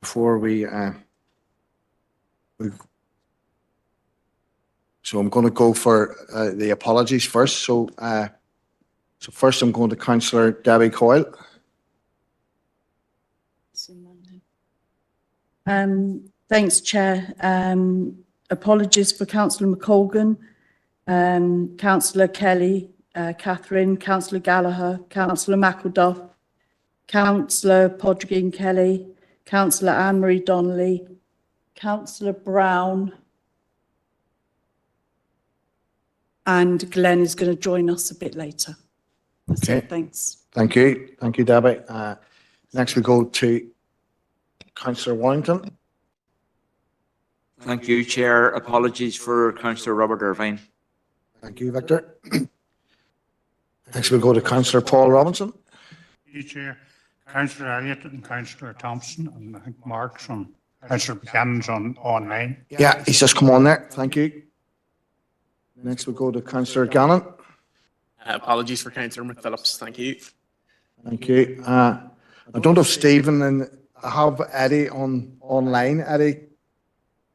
before so I'm going to go for the apologies first. So first I'm going to Councillor Debbie Coyle. Thanks, Chair. Apologies for Councillor McColgan, Councillor Kelly, Catherine, Councillor Gallagher, Councillor McElduff, Councillor Podrigan Kelly, Councillor Anne-Marie Donnelly, Councillor Brown, and Glenn is going to join us a bit later. That's Okay. it. Thanks. Thank you. Thank you, Debbie. Next we go to Councillor Warrington. Thank you, Chair. Apologies for Councillor Robert Irvine. Thank you, Victor. Next we'll go to Councillor Paul Robinson. Thank you, Chair. Councillor Elliott and Councillor Thompson, and I think Mark's on, Councillor Buchanan's online. Yeah, he's just come on there. Thank you. Next we'll go to Councillor Gannon. Apologies for Councillor McPhillips. Thank you. Thank you. I don't have Stephen, and I have Eddie online. Eddie,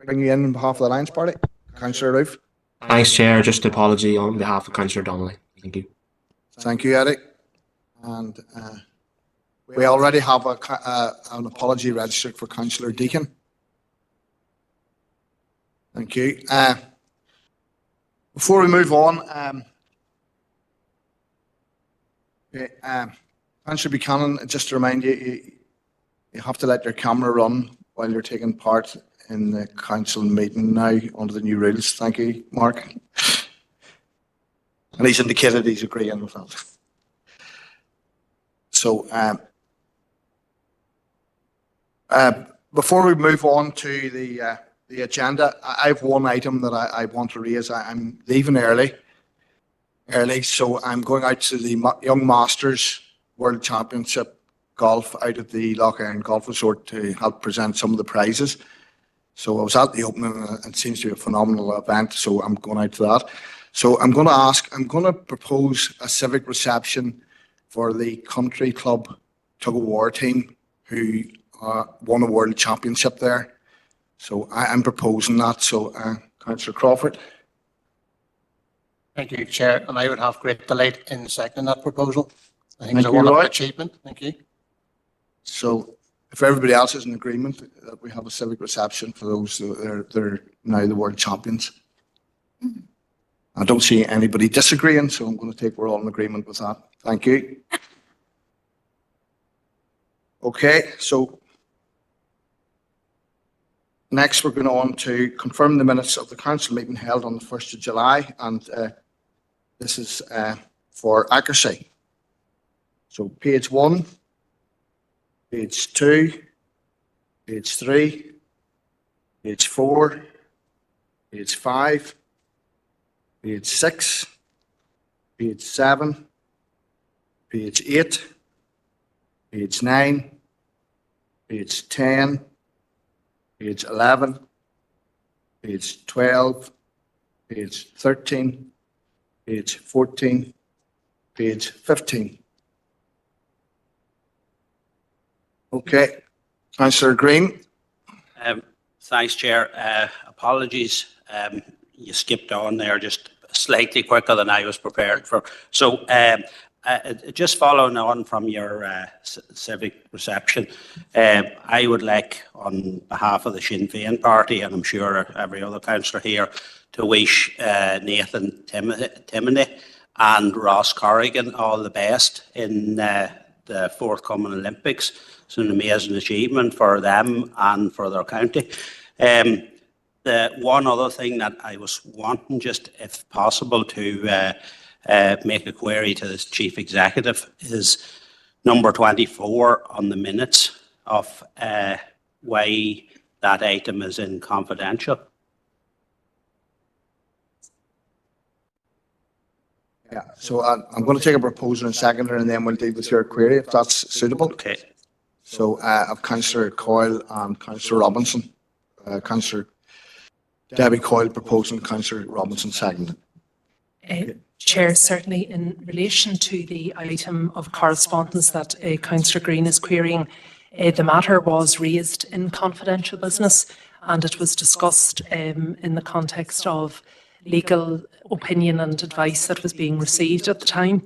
bring you in on behalf of the Alliance Party. Councillor Roof. Thanks, Chair. Just an apology on behalf of Councillor Donnelly. Thank you. Thank you, Eddie. And we already have an apology registered for Councillor Deacon. Thank you. Before we move on, Councillor Buchanan, just to remind you, you have to let your camera run while you're taking part in the council meeting now under the new rules. Thank you, Mark. And he's indicated he's agreeing with that. So, before we move on to the agenda, I have one item that I want to raise. I'm leaving early, so I'm going out to the Young Masters World Championship Golf out at the Loch Erin Golf Resort to help present some of the prizes. So I was at the opening, and it seems to be a phenomenal event, so I'm going out to that. So I'm going to propose a civic reception for the Country Club Tug of War team who won a world championship there. So I'm proposing that. So Councillor Crawford. Thank you, Chair, and I would have great delight in seconding that proposal. I think Thank it's a you, wonderful Roy. achievement. Thank you. So if everybody else is in agreement that we have a civic reception for those that are now the world champions. I don't see anybody disagreeing, so I'm going to take we're all in agreement with that. Thank you. Okay, so next we're going on to confirm the minutes of the council meeting held on the 1st of July, and this is for accuracy. So page 1, page 2, page 3, page 4, page 5, page 6, page 7, page 8, page 9, page 10, page 11, page 12, page 13, page 14, page 15. Okay, Councillor Green. Thanks, Chair. Apologies, you skipped on there just slightly quicker than I was prepared for. So just following on from your civic reception, I would like, on behalf of the Sinn Féin party, and I'm sure every other councillor here, to wish Nathan Timoney and Ross Corrigan all the best in the forthcoming Olympics. It's an amazing achievement for them and for their county. The one other thing that I was wanting, just if possible, to make a query to the Chief Executive is number 24 on the minutes of why that item is in confidential. Yeah, so I'm going to take a proposal in seconder and then we'll deal with your query if that's suitable. Okay. So of Councillor Coyle and Councillor Robinson. Councillor Debbie Coyle proposing, Councillor Robinson seconded. Chair, certainly in relation to the item of correspondence that Councillor Green is querying, The matter was raised in confidential business and it was discussed in the context of legal opinion and advice that was being received at the time.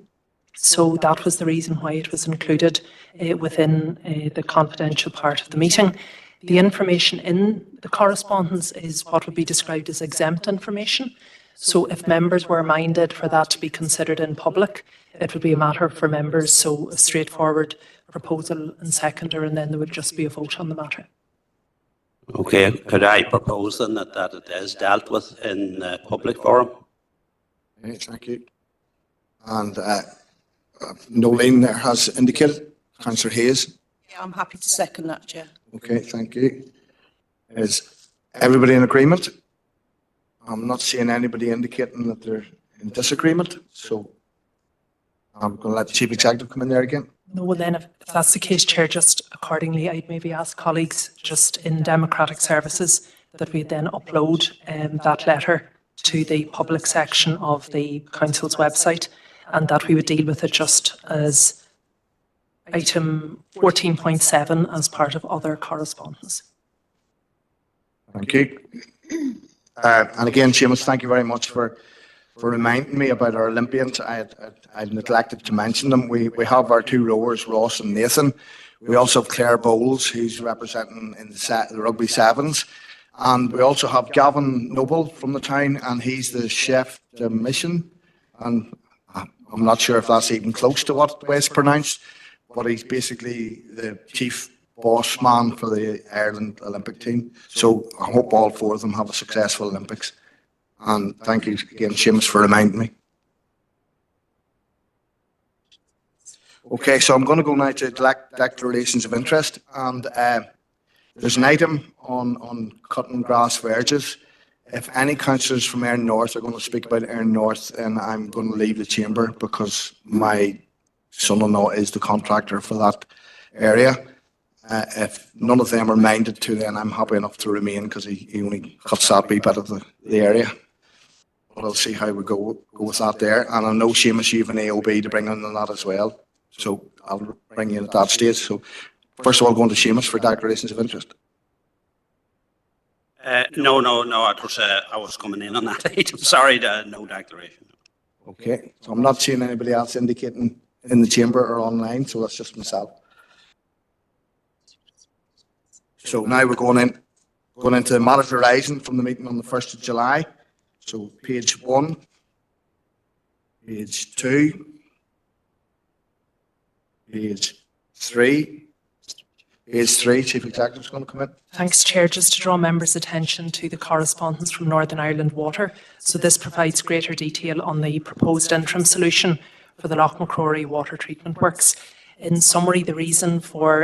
So that was the reason why it was included within the confidential part of the meeting. The information in the correspondence is what would be described as exempt information. So if members were minded for that to be considered in public, it would be a matter for members, so a straightforward proposal and seconder, and then there would just be a vote on the matter. Okay, could I propose then that it is dealt with in public forum? Okay, thank you. And Nolene there has indicated. Councillor Hayes. Yeah, I'm happy to second that, Chair. Okay, thank you. Is everybody in agreement? I'm not seeing anybody indicating that they're in disagreement, so I'm going to let the Chief Executive come in there again. No, well then, if that's the case, Chair, just accordingly, I'd maybe ask colleagues just in Democratic Services that we then upload that letter to the public section of the Council's website and that we would deal with it just as item 14.7 as part of other correspondence. Thank you. And again, Seamus, thank you very much for reminding me about our Olympians. I neglected to mention them. We have our two rowers, Ross and Nathan. We also have Claire Bowles, who's representing in the Rugby Sevens. And we also have Gavin Noble from the town, and he's the chef de mission. And I'm not sure if that's even close to what way it's pronounced, but he's basically the chief boss man for the Ireland Olympic team. So I hope all four of them have a successful Olympics. And thank you again, Seamus, for reminding me. Okay, so I'm going to go now to declarations of interest. And there's an item on cutting grass verges. If any councillors from Erin North are going to speak about Erin North, then I'm going to leave the chamber because my son-in-law is the contractor for that area. If none of them are minded to, then I'm happy enough to remain because he only cuts that wee bit of the area. But I'll see how we go with that there. And I know, Seamus, you have an AOB to bring in on that as well. So I'll bring you in at that stage. So first of all, going to Seamus for declarations of interest. No, I was coming in on that item. Sorry, no declaration. Okay, so I'm not seeing anybody else indicating in the chamber or online, so that's just myself. So now we're going into matters arising from the meeting on the 1st of July. So page 1, page 2, page 3. Page 3, Chief Executive is going to come in. Thanks, Chair. Just to draw members' attention to the correspondence from Northern Ireland Water. So this provides greater detail on the proposed interim solution for the Lough Macrory water treatment works. In summary, the reason for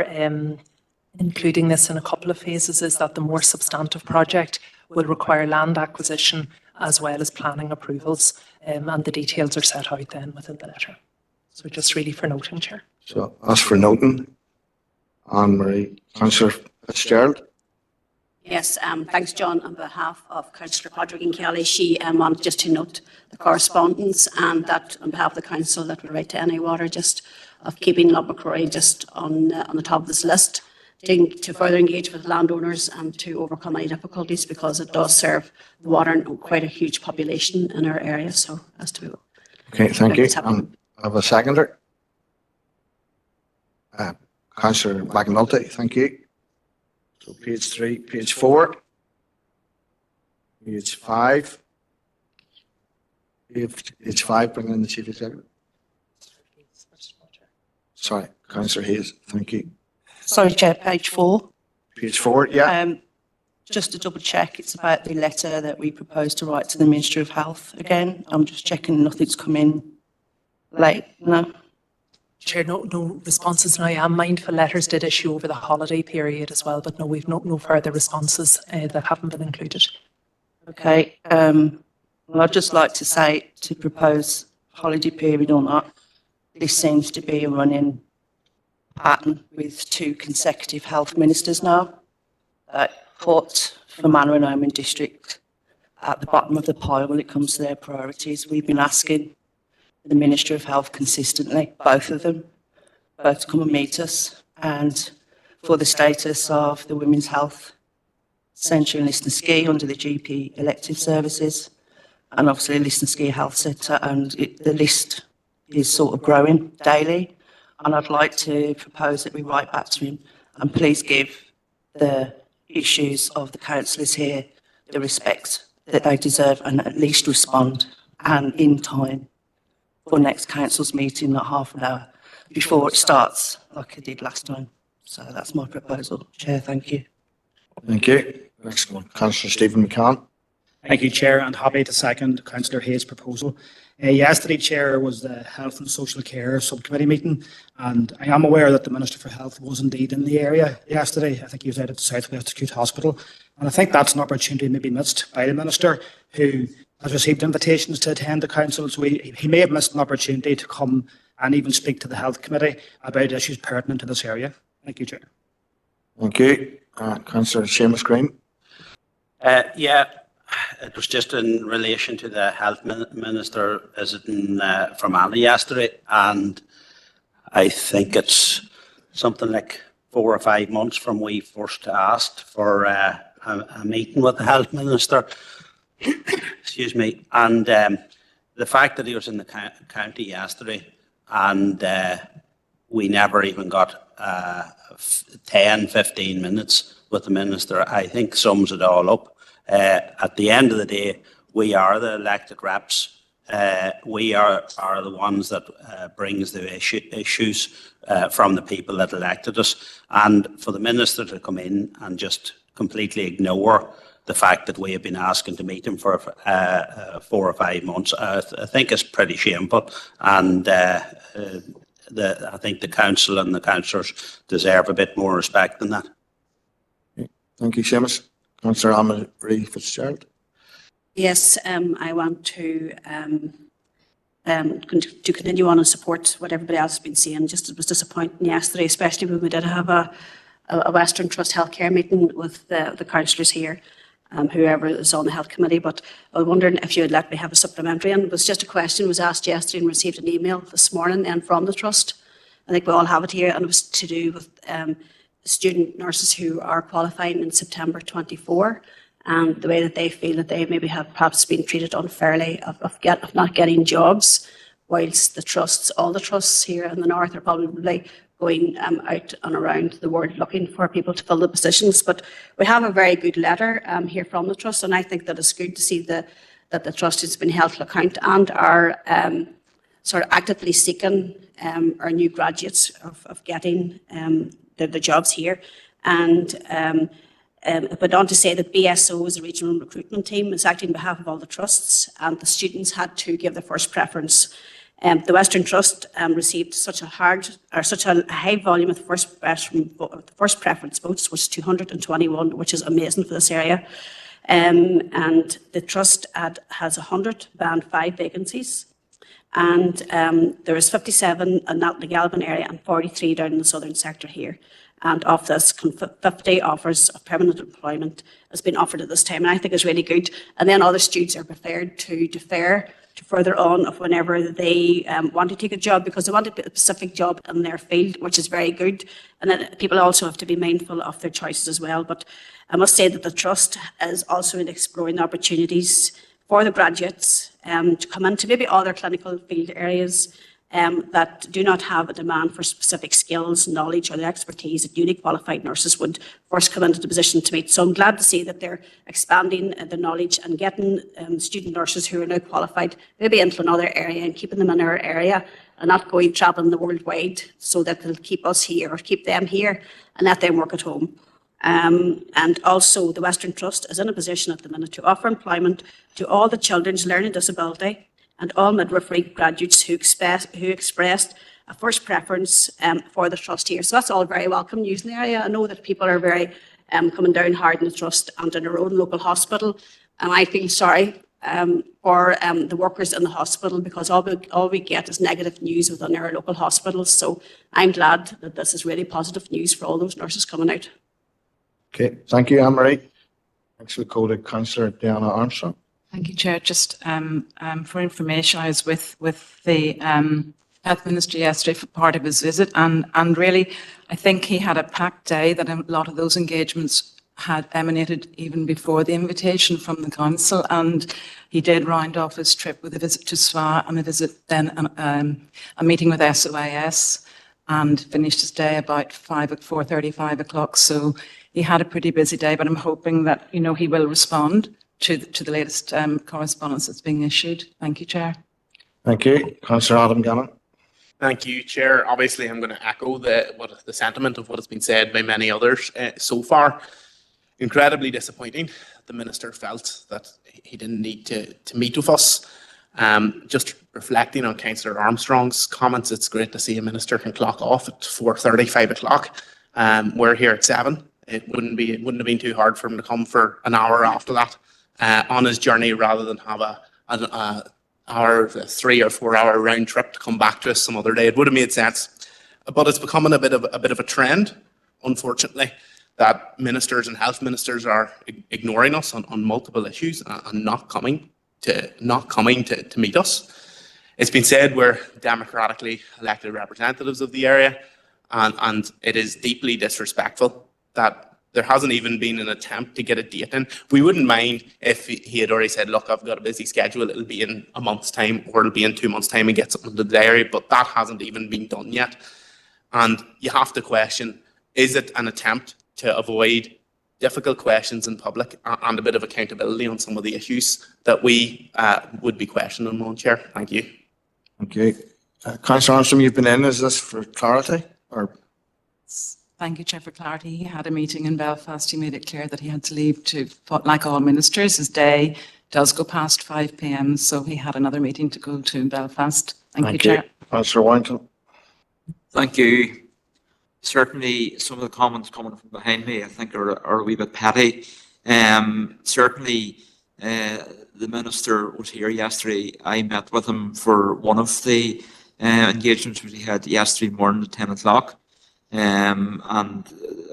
including this in a couple of phases is that the more substantive project will require land acquisition as well as planning approvals, and the details are set out then within the letter. So just really for noting, Chair. So as for noting, Anne-Marie, Councillor Fitzgerald. Yes, thanks, John. On behalf of Councillor Patrick and Kelly, she wanted just to note the correspondence and that on behalf of the council that we write to NI Water just of keeping Lough Macrory just on the top of this list, to further engage with landowners and to overcome any difficulties because it does serve the water and quite a huge population in our area. So as to be. Okay, thank you. I have a seconder. Councillor McNulty, thank you. So page 3, page 4, page 5. Page 5, bring in the Chief Executive. Sorry, Councillor Hayes, thank you. Sorry, Chair, page 4. Page 4, yeah. Just to double check, it's about the letter that we proposed to write to the Ministry of Health again. I'm just checking nothing's come in late, no? Chair, no responses. Now, I am mindful letters did issue over the holiday period as well, but no, we've no further responses that haven't been included. Okay. Well, I'd just like to say, to propose holiday period or not, this seems to be a running pattern with 2 consecutive health ministers now that put Fermanagh and Ormond District at the bottom of the pile when it comes to their priorities. We've been asking the Ministry of Health consistently, both of them, both to come and meet us. And for the status of the Women's Health Centre in Lisnaskea under the GP elective services, and obviously Lisnaskea Health Centre, and the list is sort of growing daily. And I'd like to propose that we write back to him and please give the issues of the councillors here the respect that they deserve, and at least respond and in time for next council's meeting, not half an hour before it starts like I did last time. So that's my proposal. Chair, thank you. Thank you. Next one, Councillor Stephen McCann. Thank you, Chair, and happy to second Councillor Hayes' proposal. Yesterday, Chair, was the Health and Social Care Subcommittee meeting, and I am aware that the Minister for Health was indeed in the area yesterday. I think he was out at the South West Acute Hospital, and I think that's an opportunity maybe missed by the Minister, who has received invitations to attend the Council, so he may have missed an opportunity to come and even speak to the Health Committee about issues pertinent to this area. Thank you, Chair. Thank you. Councillor Seamus Green. Yeah, it was just in relation to the Health Minister visiting Fermanagh yesterday, and I think it's something like 4 or 5 months from we first asked for a meeting with the Health Minister. Excuse me. And the fact that he was in the county yesterday and we never even got 10, 15 minutes with the Minister, I think sums it all up. At the end of the day, we are the elected reps. We are the ones that brings the issues from the people that elected us. And for the Minister to come in and just completely ignore the fact that we have been asking to meet him for 4 or 5 months, I think is pretty shameful. And I think the Council and the councillors deserve a bit more respect than that. Thank you, Seamus. Councillor Anne-Marie Fitzgerald. Yes, I want to continue on and support what everybody else has been saying. Just it was disappointing yesterday, especially when we did have a Western Trust Healthcare meeting with the councillors here, whoever is on the Health Committee. But I was wondering if you would let me have a supplementary. And it was just a question was asked yesterday and received an email this morning then from the Trust. I think we all have it here, and it was to do with student nurses who are qualifying in September 24, and the way that they feel that they maybe have perhaps been treated unfairly of not getting jobs, whilst the trusts, all the trusts here in the north are probably going out and around the world looking for people to fill the positions. But we have a very good letter here from the Trust, and I think that it's good to see that the Trust has been held to account and are sort of actively seeking our new graduates of getting the jobs here. And but on to say that BSO is a regional recruitment team, is acting on behalf of all the trusts, and the students had to give the first preference. The Western Trust received such a high volume of the first preference votes, which is 221, which is amazing for this area. And the Trust has 100 Band 5 vacancies, and there is 57 in that Galvin area and 43 down in the southern sector here. And of this, 50 offers of permanent employment has been offered at this time, and I think it's really good. And then other students are prepared to defer to further on of whenever they want to take a job, because they want a specific job in their field, which is very good. And then people also have to be mindful of their choices as well. But I must say that the Trust is also in exploring opportunities for the graduates to come into maybe other clinical field areas that do not have a demand for specific skills, knowledge, or the expertise that newly qualified nurses would first come into the position to meet. So I'm glad to see that they're expanding the knowledge and getting student nurses who are now qualified maybe into another area and keeping them in our area and not going travelling the world wide, so that they'll keep us here or keep them here and let them work at home. And also the Western Trust is in a position at the minute to offer employment to all the children's learning disability and all midwifery graduates who expressed a first preference for the Trust here. So that's all very welcome news in the area. I know that people are very coming down hard in the Trust and in our own local hospital, and I feel sorry for the workers in the hospital, because all we get is negative news within our local hospitals. So I'm glad that this is really positive news for all those nurses coming out. Okay, thank you, Anne-Marie. Next we'll go to Councillor Diana Armstrong. Thank you, Chair. Just for information, I was with the Health Minister yesterday for part of his visit, and really, I think he had a packed day, that a lot of those engagements had emanated even before the invitation from the council, and he did round off his trip with a visit to SWA and a visit then, a meeting with SOIS, and finished his day about 4:30, 5 o'clock. So he had a pretty busy day, but I'm hoping that, you know, he will respond to the latest correspondence that's being issued. Thank you, Chair. Thank you. Councillor Adam Gannon. Thank you, Chair. Obviously, I'm going to echo the sentiment of what has been said by many others so far. Incredibly disappointing. The Minister felt that he didn't need to meet with us. Just reflecting on Councillor Armstrong's comments, it's great to see a Minister can clock off at 4:30, 5 o'clock. We're here at 7. It wouldn't have been too hard for him to come for an hour after that on his journey, rather than have a 3 or 4 hour round trip to come back to us some other day. It would have made sense, but it's becoming a bit of a trend, unfortunately, that ministers and health ministers are ignoring us on multiple issues and not coming to meet us. It's been said we're democratically elected representatives of the area, and it is deeply disrespectful that there hasn't even been an attempt to get a date in. We wouldn't mind if he had already said, look, I've got a busy schedule, it'll be in a month's time, or it'll be in 2 months' time, and get something to the diary, but that hasn't even been done yet. And you have to question, is it an attempt to avoid difficult questions in public and a bit of accountability on some of the issues that we would be questioning on, Chair? Thank you. Thank you. Councillor Armstrong, you've been in. Is this for clarity? Or? Thank you, Chair, for clarity. He had a meeting in Belfast. He made it clear that he had to leave like all ministers. His day does go past 5 p.m, so he had another meeting to go to in Belfast. Thank you, Chair. Councillor Warrington. Thank you. Certainly, some of the comments coming from behind me, I think, are a wee bit petty. Certainly, the Minister was here yesterday. I met with him for one of the engagements which he had yesterday morning at 10 o'clock. And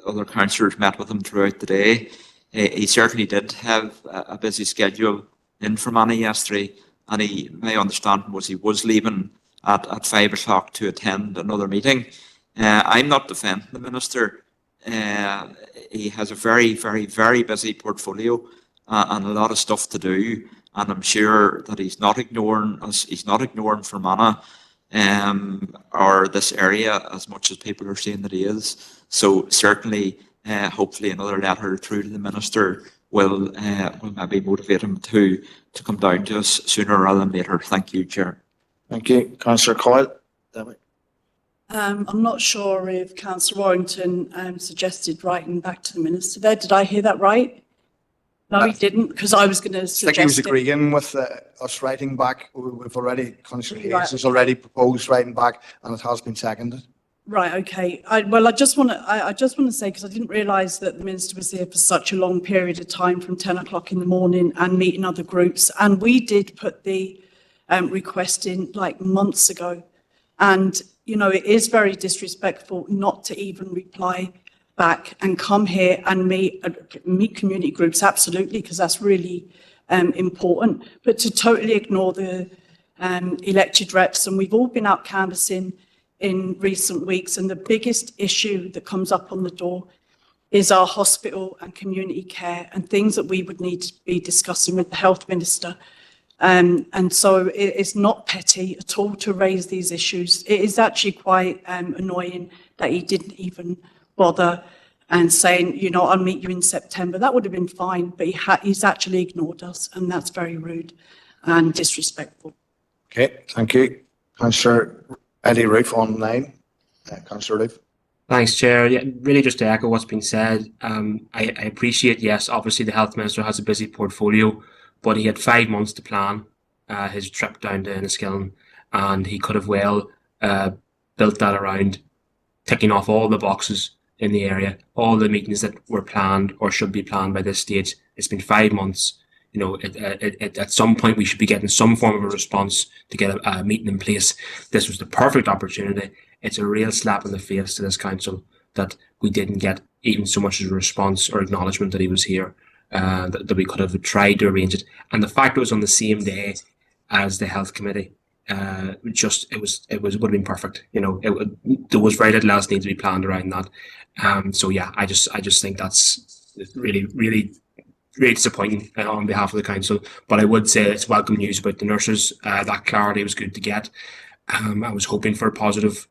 other councillors met with him throughout the day. He certainly did have a busy schedule in Fermanagh yesterday, and my understanding was he was leaving at 5 o'clock to attend another meeting. I'm not defending the Minister. He has a very, very, very busy portfolio and a lot of stuff to do, and I'm sure that he's not ignoring us. He's not ignoring Fermanagh or this area as much as people are saying that he is. So certainly, hopefully another letter through to the Minister will maybe motivate him to come down to us sooner rather than later. Thank you, Chair. Thank you. Councillor Coyle. I'm not sure if Councillor Warrington suggested writing back to the Minister there. Did I hear that right? No, he didn't, because I was going to suggest I think he was it. agreeing with us writing back. We've already, Councillor Hayes Right. has already proposed writing back, and it has been seconded. Right, okay. I just want to say, because I didn't realise that the Minister was here for such a long period of time, from 10 o'clock in the morning, and meeting other groups. And we did put the request in like months ago. And, you know, it is very disrespectful not to even reply back and come here and meet community groups, absolutely, because that's really important. But to totally ignore the elected reps, and we've all been out canvassing in recent weeks, and the biggest issue that comes up on the door is our hospital and community care and things that we would need to be discussing with the Health Minister. And so it's not petty at all to raise these issues. It is actually quite annoying that he didn't even bother and saying, you know, I'll meet you in September. That would have been fine, but he's actually ignored us, and that's very rude and disrespectful. Okay, thank you. Councillor Eddie Roof online. Councillor Roof. Thanks, Chair. Yeah, really just to echo what's been said, I appreciate, yes, obviously the Health Minister has a busy portfolio, but he had 5 months to plan his trip down to Enniskillen, and he could have well built that around ticking off all the boxes in the area, all the meetings that were planned or should be planned by this stage. It's been 5 months. You know, at some point we should be getting some form of a response to get a meeting in place. This was the perfect opportunity. It's a real slap in the face to this council that we didn't get even so much as a response or acknowledgement that he was here, that we could have tried to arrange it. And the fact it was on the same day as the Health Committee, just it would have been perfect. You know, there was very little else needs to be planned around that. So yeah, I just think that's really, really, really disappointing on behalf of the council. But I would say it's welcome news about the nurses. That clarity was good to get. I was hoping for a positive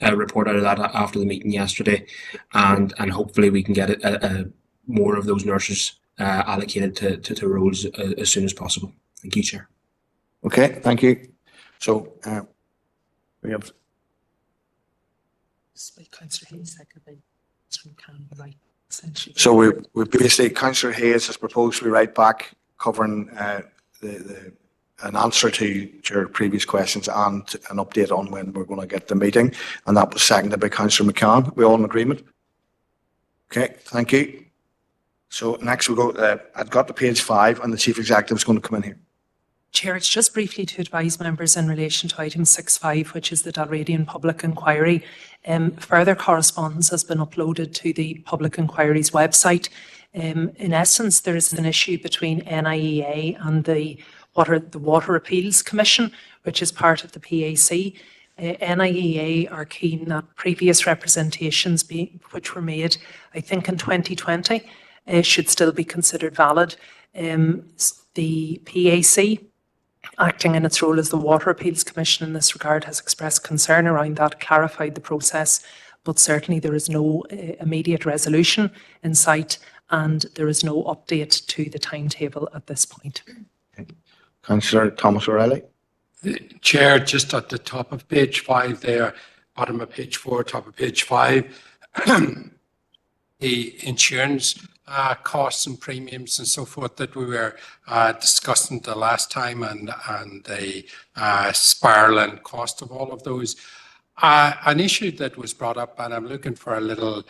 report out of that after the meeting yesterday, and hopefully we can get more of those nurses allocated to roles as soon as possible. Thank you, Chair. Okay, thank you. So we have. Councillor Hayes, seconded by Councillor Wright. So we basically, Councillor Hayes has proposed we write back covering an answer to your previous questions and an update on when we're going to get the meeting, and that was seconded by Councillor McCann. We all in agreement? Okay, thank you. So next we go. I've got to page 5, and the Chief Executive is going to come in here. Chair, it's just briefly to advise members in relation to item 6.5, which is the Dalradian public inquiry. Further correspondence has been uploaded to the public inquiry's website. In essence, there is an issue between NIEA and the Water Appeals Commission, which is part of the PAC. NIEA are keen that previous representations which were made, I think in 2020, should still be considered valid. The PAC, acting in its role as the Water Appeals Commission in this regard, has expressed concern around that, clarified the process, but certainly there is no immediate resolution in sight, and there is no update to the timetable at this point. Councillor Thomas O'Reilly. Chair, just at the top of page 5 there, bottom of page 4, top of page 5, the insurance costs and premiums and so forth that we were discussing the last time, and the spiraling cost of all of those. An issue that was brought up, and I'm looking for a little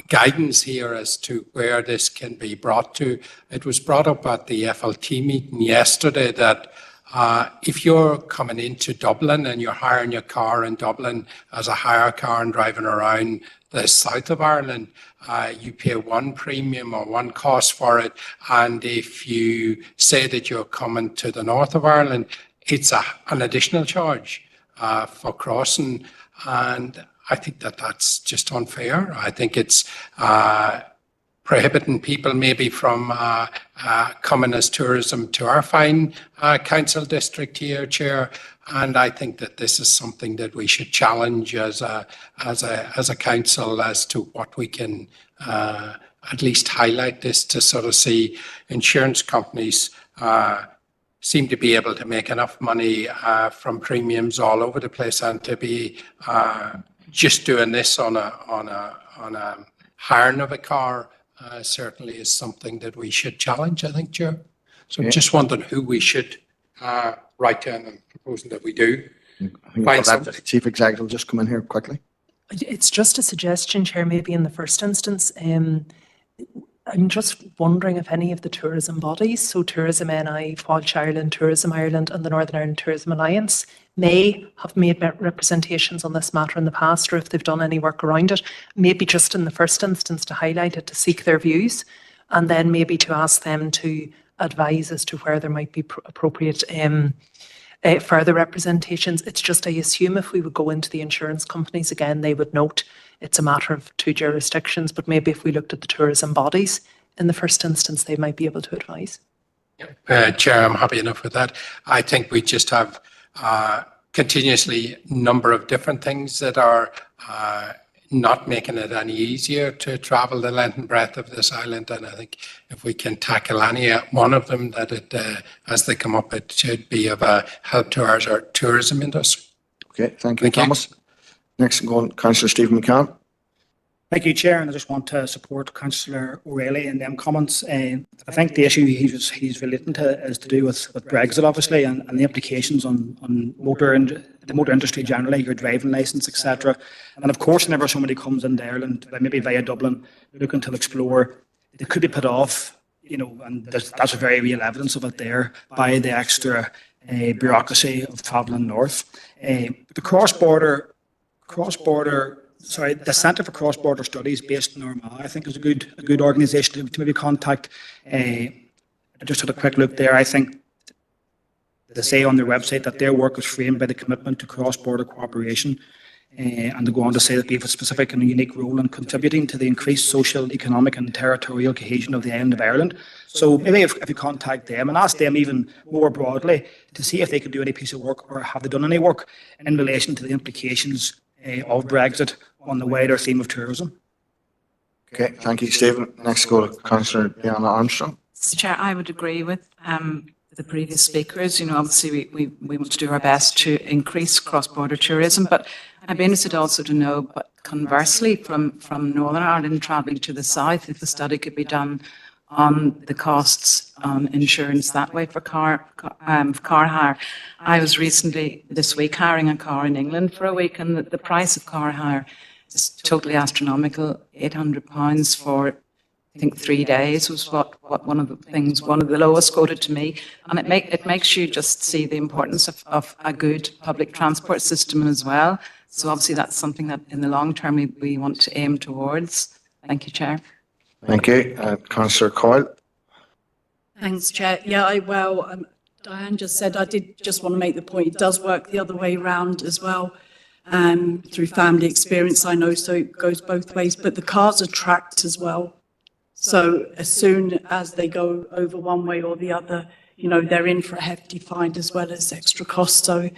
guidance here as to where this can be brought to. It was brought up at the FLT meeting yesterday that if you're coming into Dublin and you're hiring your car in Dublin as a hire car and driving around the south of Ireland, you pay one premium or one cost for it. And if you say that you're coming to the north of Ireland, it's an additional charge for crossing. And I think that that's just unfair. I think it's prohibiting people maybe from coming as tourism to our fine council district here, Chair. And I think that this is something that we should challenge as a council as to what we can at least highlight this to sort of see insurance companies seem to be able to make enough money from premiums all over the place, and to be just doing this on a hiring of a car certainly is something that we should challenge, I think, Chair. So I'm just wondering who we should write down and proposing that we do. The Chief Executive will just come in here quickly. It's just a suggestion, Chair, maybe in the first instance. I'm just wondering if any of the tourism bodies, so Tourism NI, Walsh Ireland, Tourism Ireland and the Northern Ireland Tourism Alliance, may have made representations on this matter in the past, or if they've done any work around it, maybe just in the first instance to highlight it, to seek their views, and then maybe to ask them to advise as to where there might be appropriate further representations. It's just, I assume if we would go into the insurance companies again, they would note it's a matter of two jurisdictions, but maybe if we looked at the tourism bodies in the first instance, they might be able to advise. Chair, I'm happy enough with that. I think we just have continuously number of different things that are not making it any easier to travel the length and breadth of this island. And I think if we can tackle any one of them, that it, as they come up, it should be of a help to our tourism industry. Okay, thank you, Thomas. Next, Councillor Stephen McCann. Thank you, Chair, and I just want to support Councillor O'Reilly in them comments. I think the issue he's relating to is to do with Brexit, obviously, and the implications on the motor industry generally, your driving licence, etc. And of course, whenever somebody comes into Ireland, maybe via Dublin, looking to explore, they could be put off, and that's a very real evidence of it there by the extra bureaucracy of travelling north. The Centre for Cross-Border Studies based in Armagh, I think, is a good organisation to maybe contact. I just had a quick look there. I think the They say on their website that their work is framed by the commitment to cross-border cooperation. And they go on to say that we have a specific and unique role in contributing to the increased social, economic and territorial cohesion of the island of Ireland. So maybe if you contact them and ask them even more broadly to see if they could do any piece of work or have they done any work in relation to the implications of Brexit on the wider theme of tourism. Okay, thank you, Stephen. Next go to Councillor Diana Armstrong. Mr. Chair, I would agree with the previous speakers. You know, obviously we want to do our best to increase cross-border tourism, but I'd be interested also to know, but conversely, from Northern Ireland travelling to the south, if a study could be done on the costs on insurance that way for car hire. I was recently this week hiring a car in England for a week, and the price of car hire is totally astronomical. £800 for, I think, 3 days was what one of the lowest quoted to me, and it makes you just see the importance of a good public transport system as well. So obviously that's something that in the long term we want to aim towards. Thank you, Chair. Thank you. Councillor Coyle. Thanks, Chair. Yeah, Diane just said, I did just want to make the point, it does work the other way around as well, through family experience, I know, so it goes both ways, but the cars are tracked as well. So as soon as they go over one way or the other, you know, they're in for a hefty fine as well as extra costs. So,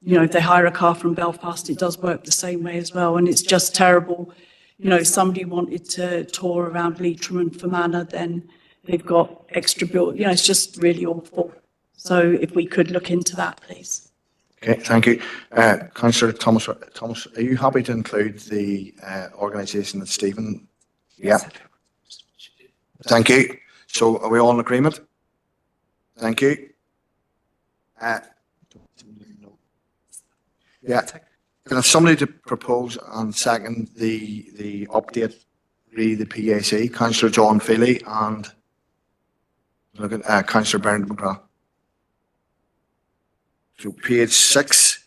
you know, if they hire a car from Belfast, it does work the same way as well. And it's just terrible. You know, if somebody wanted to tour around Leitrim and Fermanagh, then they've got extra bill. You know, it's just really awful. So if we could look into that, please. Okay, thank you. Councillor Thomas, are you happy to include the organisation that Stephen? Yeah. Thank you. So are we all in agreement? Thank you. Yeah. Can I have somebody to propose and second the update, the PAC, Councillor John Feely and look at Councillor Bernard McGrath. So page 6.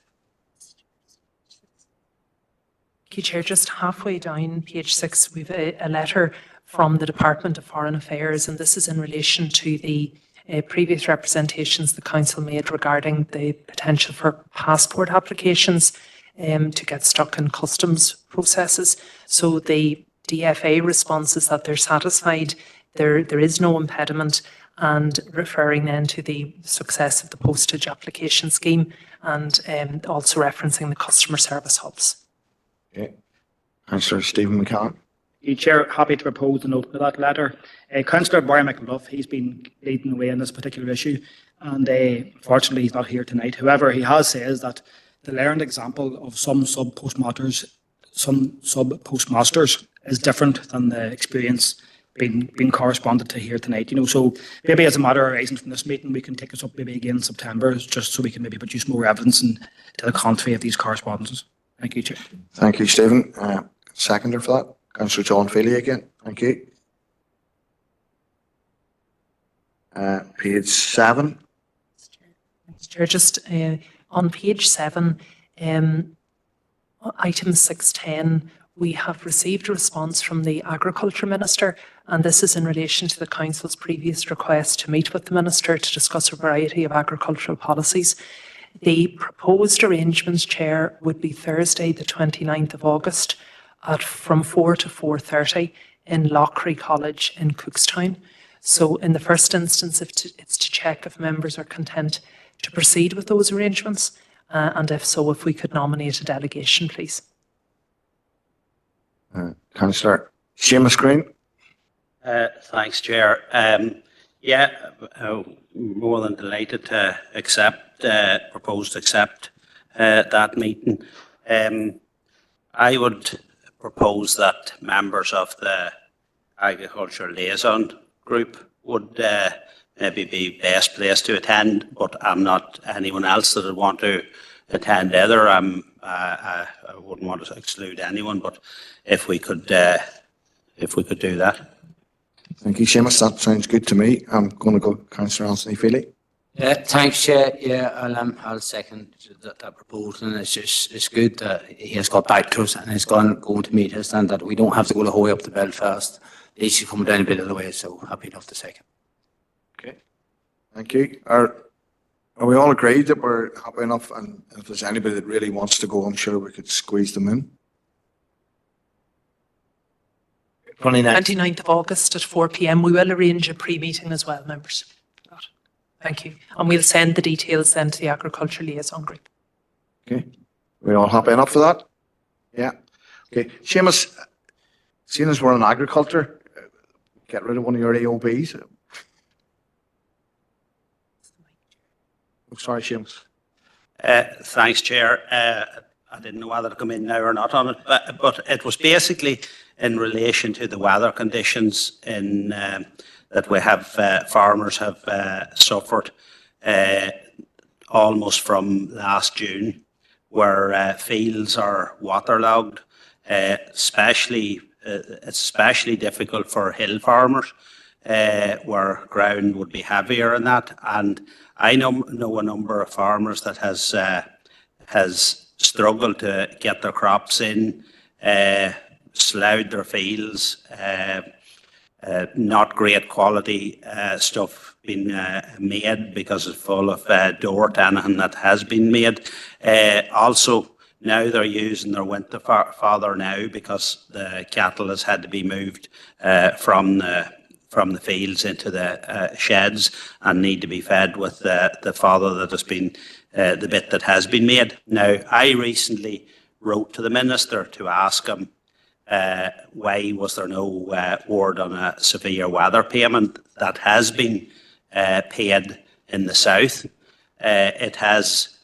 Thank you, Chair. Just halfway down page 6, we've a letter from the Department of Foreign Affairs, and this is in relation to the previous representations the Council made regarding the potential for passport applications to get stuck in customs processes. So the DFA response is that they're satisfied, there is no impediment, and referring then to the success of the postage application scheme and also referencing the customer service hubs. Okay. Councillor Stephen McCann. Chair, happy to propose a note to that letter. Councillor Barry McAuliffe, he's been leading the way on this particular issue, and fortunately he's not here tonight. However, he has said that the learned example of some sub-postmasters is different than the experience being corresponded to here tonight. You know, so maybe as a matter arising from this meeting, we can take this up maybe again in September, just so we can maybe produce more evidence to the contrary of these correspondences. Thank you, Chair. Thank you, Stephen. Seconder for that. Councillor John Feely again. Thank you. Page 7. Chair, just on page 7, item 610, we have received a response from the Agriculture Minister, and this is in relation to the Council's previous request to meet with the Minister to discuss a variety of agricultural policies. The proposed arrangements, Chair, would be Thursday the 29th of August from 4 to 4:30 in Loughry College in Cookstown. So in the first instance, it's to check if members are content to proceed with those arrangements, and if so, if we could nominate a delegation, please. Councillor Seamus Green. Thanks, Chair. More than delighted to propose to accept that meeting. I would propose that members of the Agriculture Liaison Group would maybe be best placed to attend, but I'm not anyone else that would want to attend either. I wouldn't want to exclude anyone, but if we could do that. Thank you, Seamus. That sounds good to me. I'm going to go Councillor Anthony Feely. Thanks, Chair. Yeah, I'll second that proposal. And it's good that he has got back to us and is going to meet us, and that we don't have to go the whole way up to Belfast. They should come down a bit of the way, so happy enough to second. Okay. Thank you. Are Are we all agreed that we're happy enough? And if there's anybody that really wants to go, I'm sure we could squeeze them in. 29th of August at 4 p.m. We will arrange a pre-meeting as well, members. Thank you. And we'll send the details then to the Agriculture Liaison Group. Okay. We all happy enough for that? Yeah. Okay. Seamus, seeing as we're in agriculture, get rid of one of your AOBs. Oh, sorry, Seamus. Thanks, Chair. I didn't know whether to come in now or not on it, but it was basically in relation to the weather conditions in that we have farmers have suffered almost from last June, where fields are waterlogged. It's especially difficult for hill farmers, where ground would be heavier in that. And I know a number of farmers that has struggled to get their crops in, sloughed their fields, not great quality stuff being made because it's full of dirt, anything that has been made. Also, now they're using their winter fodder now because the cattle has had to be moved from the fields into the sheds and need to be fed with the fodder that has been the bit that has been made. Now, I recently wrote to the Minister to ask him why was there no word on a severe weather payment that has been paid in the south. It has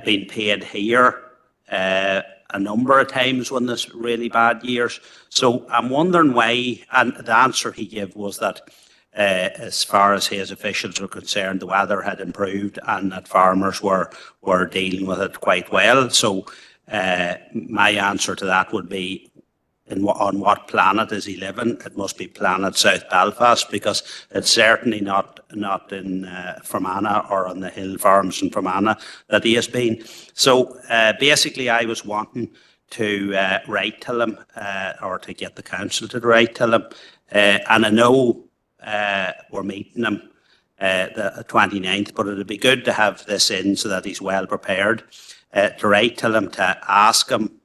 been paid here a number of times when there's really bad years. So I'm wondering why, and the answer he gave was that as far as his officials were concerned, the weather had improved and that farmers were dealing with it quite well. So my answer to that would be, on what planet is he living? It must be planet South Belfast, because it's certainly not in Fermanagh or on the hill farms in Fermanagh that he has been. So basically I was wanting to write to him or to get the council to write to him, and I know we're meeting him the 29th, but it'd be good to have this in so that he's well prepared to write to him, to ask him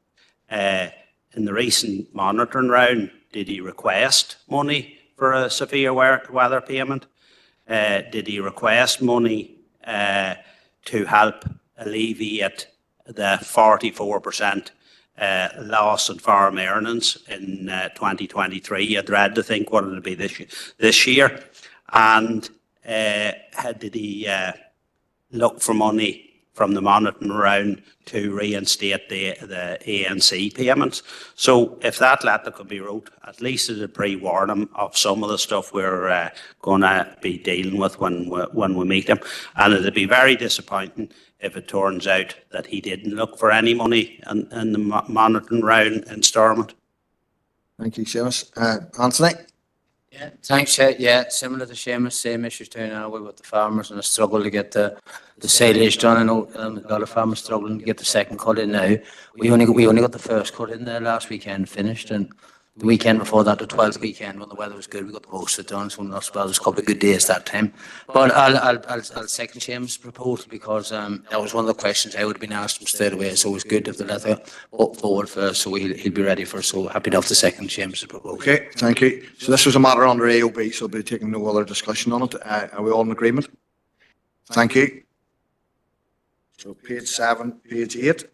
in the recent monitoring round, did he request money for a severe weather payment? Did he request money to help alleviate the 44% loss in farm earnings in 2023? You dread to think what it'll be this year. And did he look for money from the monitoring round to reinstate the ANC payments? So if that letter could be wrote, at least it'd pre-warn him of some of the stuff we're going to be dealing with when we meet him. And it'd be very disappointing if it turns out that he didn't look for any money in the monitoring round in Stormont. Thank you, Seamus. Anthony? Yeah, thanks, Chair. Yeah, similar to Seamus, same issues down now with the farmers and a struggle to get the silage done. I know a lot of farmers struggling to get the second cut in now. We only got the first cut in there last weekend finished, and the weekend before that, the 12th weekend, when the weather was good, we got the most of it done. So not so bad. There was a couple of good days that time. But I'll second Seamus' proposal, because that was one of the questions I would have been asked him straight away. So it was good if the letter put forward first, so he'll be ready for. So happy enough to second Seamus' proposal. Okay, thank you. So this was a matter under AOB, so we'll be taking no other discussion on it. Are we all in agreement? Thank you. So page 7, page 8.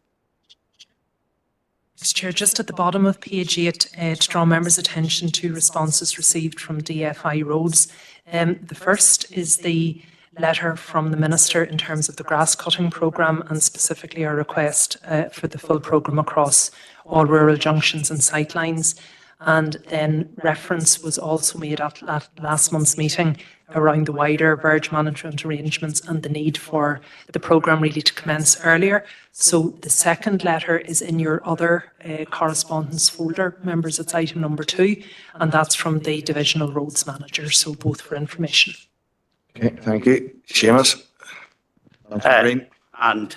Mr. Chair, just at the bottom of page 8, to draw members' attention to responses received from DFI Roads. The first is the letter from the Minister in terms of the grass cutting programme, and specifically our request for the full programme across all rural junctions and sightlines. And then reference was also made at last month's meeting around the wider verge management arrangements and the need for the programme really to commence earlier. So the second letter is in your other correspondence folder, members. It's item number 2, and that's from the Divisional Roads Manager, so both for information. Okay, thank you. Seamus? And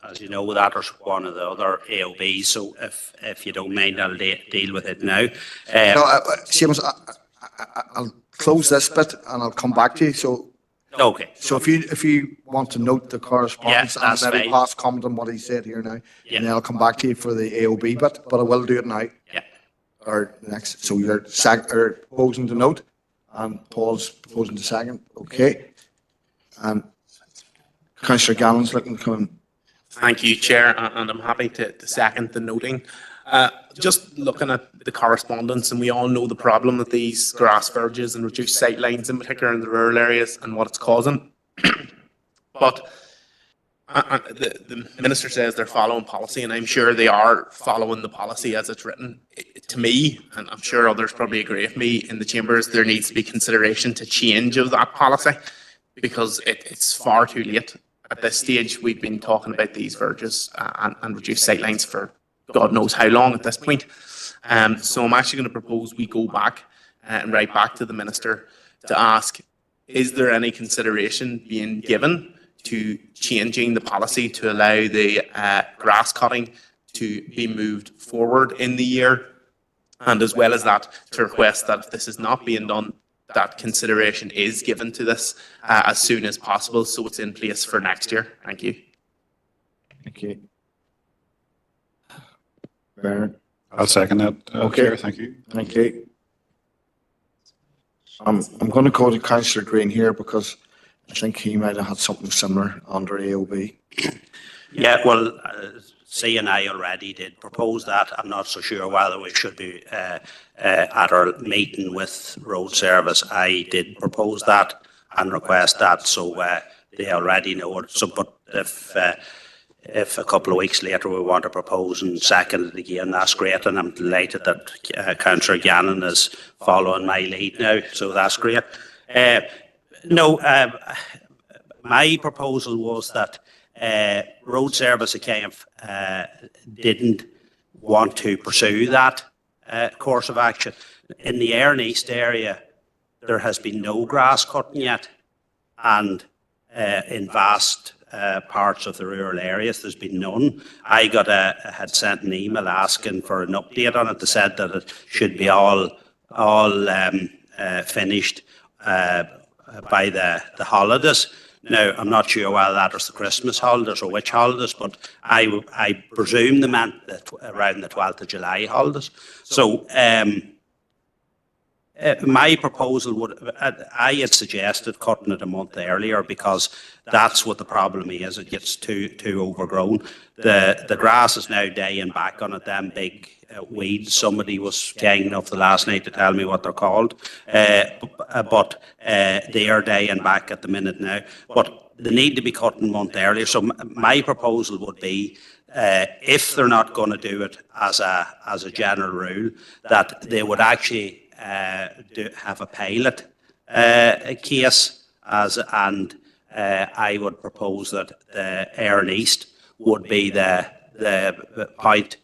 as you know, that is one of the other AOBs, so if you don't mind, I'll deal with it now. No, Seamus, I'll close this bit and I'll come back to you. So Okay. So if you want to note the correspondence Yeah, that's and maybe fine. pass comment on what he said here now, Yeah. and then I'll come back to you for the AOB bit, but I will do it now. Yeah. Or next, so you're proposing to note, and Paul's proposing to second, okay? And Councillor Gannon's looking to come in. Thank you, Chair, and I'm happy to second the noting. Just looking at the correspondence, and we all know the problem with these grass verges and reduced sight lines, in particular in the rural areas, and what it's causing. But the Minister says they're following policy, and I'm sure they are following the policy as it's written. To me, and I'm sure others probably agree with me in the chambers, there needs to be consideration to change of that policy, because it's far too late. At this stage, we've been talking about these verges and reduced sight lines for God knows how long at this point. So I'm actually going to propose we go back and write back to the Minister to ask, is there any consideration being given to changing the policy to allow the grass cutting to be moved forward in the year? And as well as that, to request that if this is not being done, that consideration is given to this as soon as possible, so it's in place for next year. Thank you. Thank you. Baron. I'll second that, Okay. Chair. Thank you. Thank you. I'm going to go to Councillor Green here because I think he might have had something similar under AOB. Yeah, well, C and I already did propose that. I'm not so sure whether we should be at our meeting with road service. I did propose that and request that, so they already know it. So, but if a couple of weeks later we want to propose and second it again, that's great. And I'm delighted that Councillor Gannon is following my lead now, so that's great. My proposal was that road service again didn't want to pursue that course of action. In the Ayrn East area, there has been no grass cutting yet, and in vast parts of the rural areas, there's been none. I had sent an email asking for an update on it. They said that it should be all finished by the holidays. Now, I'm not sure whether that was the Christmas holidays or which holidays, but I presume they meant that around the 12th of July holidays. So my proposal would, I had suggested cutting it a month earlier because that's what the problem is. It gets too overgrown. The grass is now dying back on it, them big weeds. Somebody was gang enough the last night to tell me what they're called. But they are dying back at the minute now. But they need to be cut a month earlier. So my proposal would be, if they're not going to do it as a general rule, that they would actually have a pilot case, and I would propose that the Ayrn East would be the point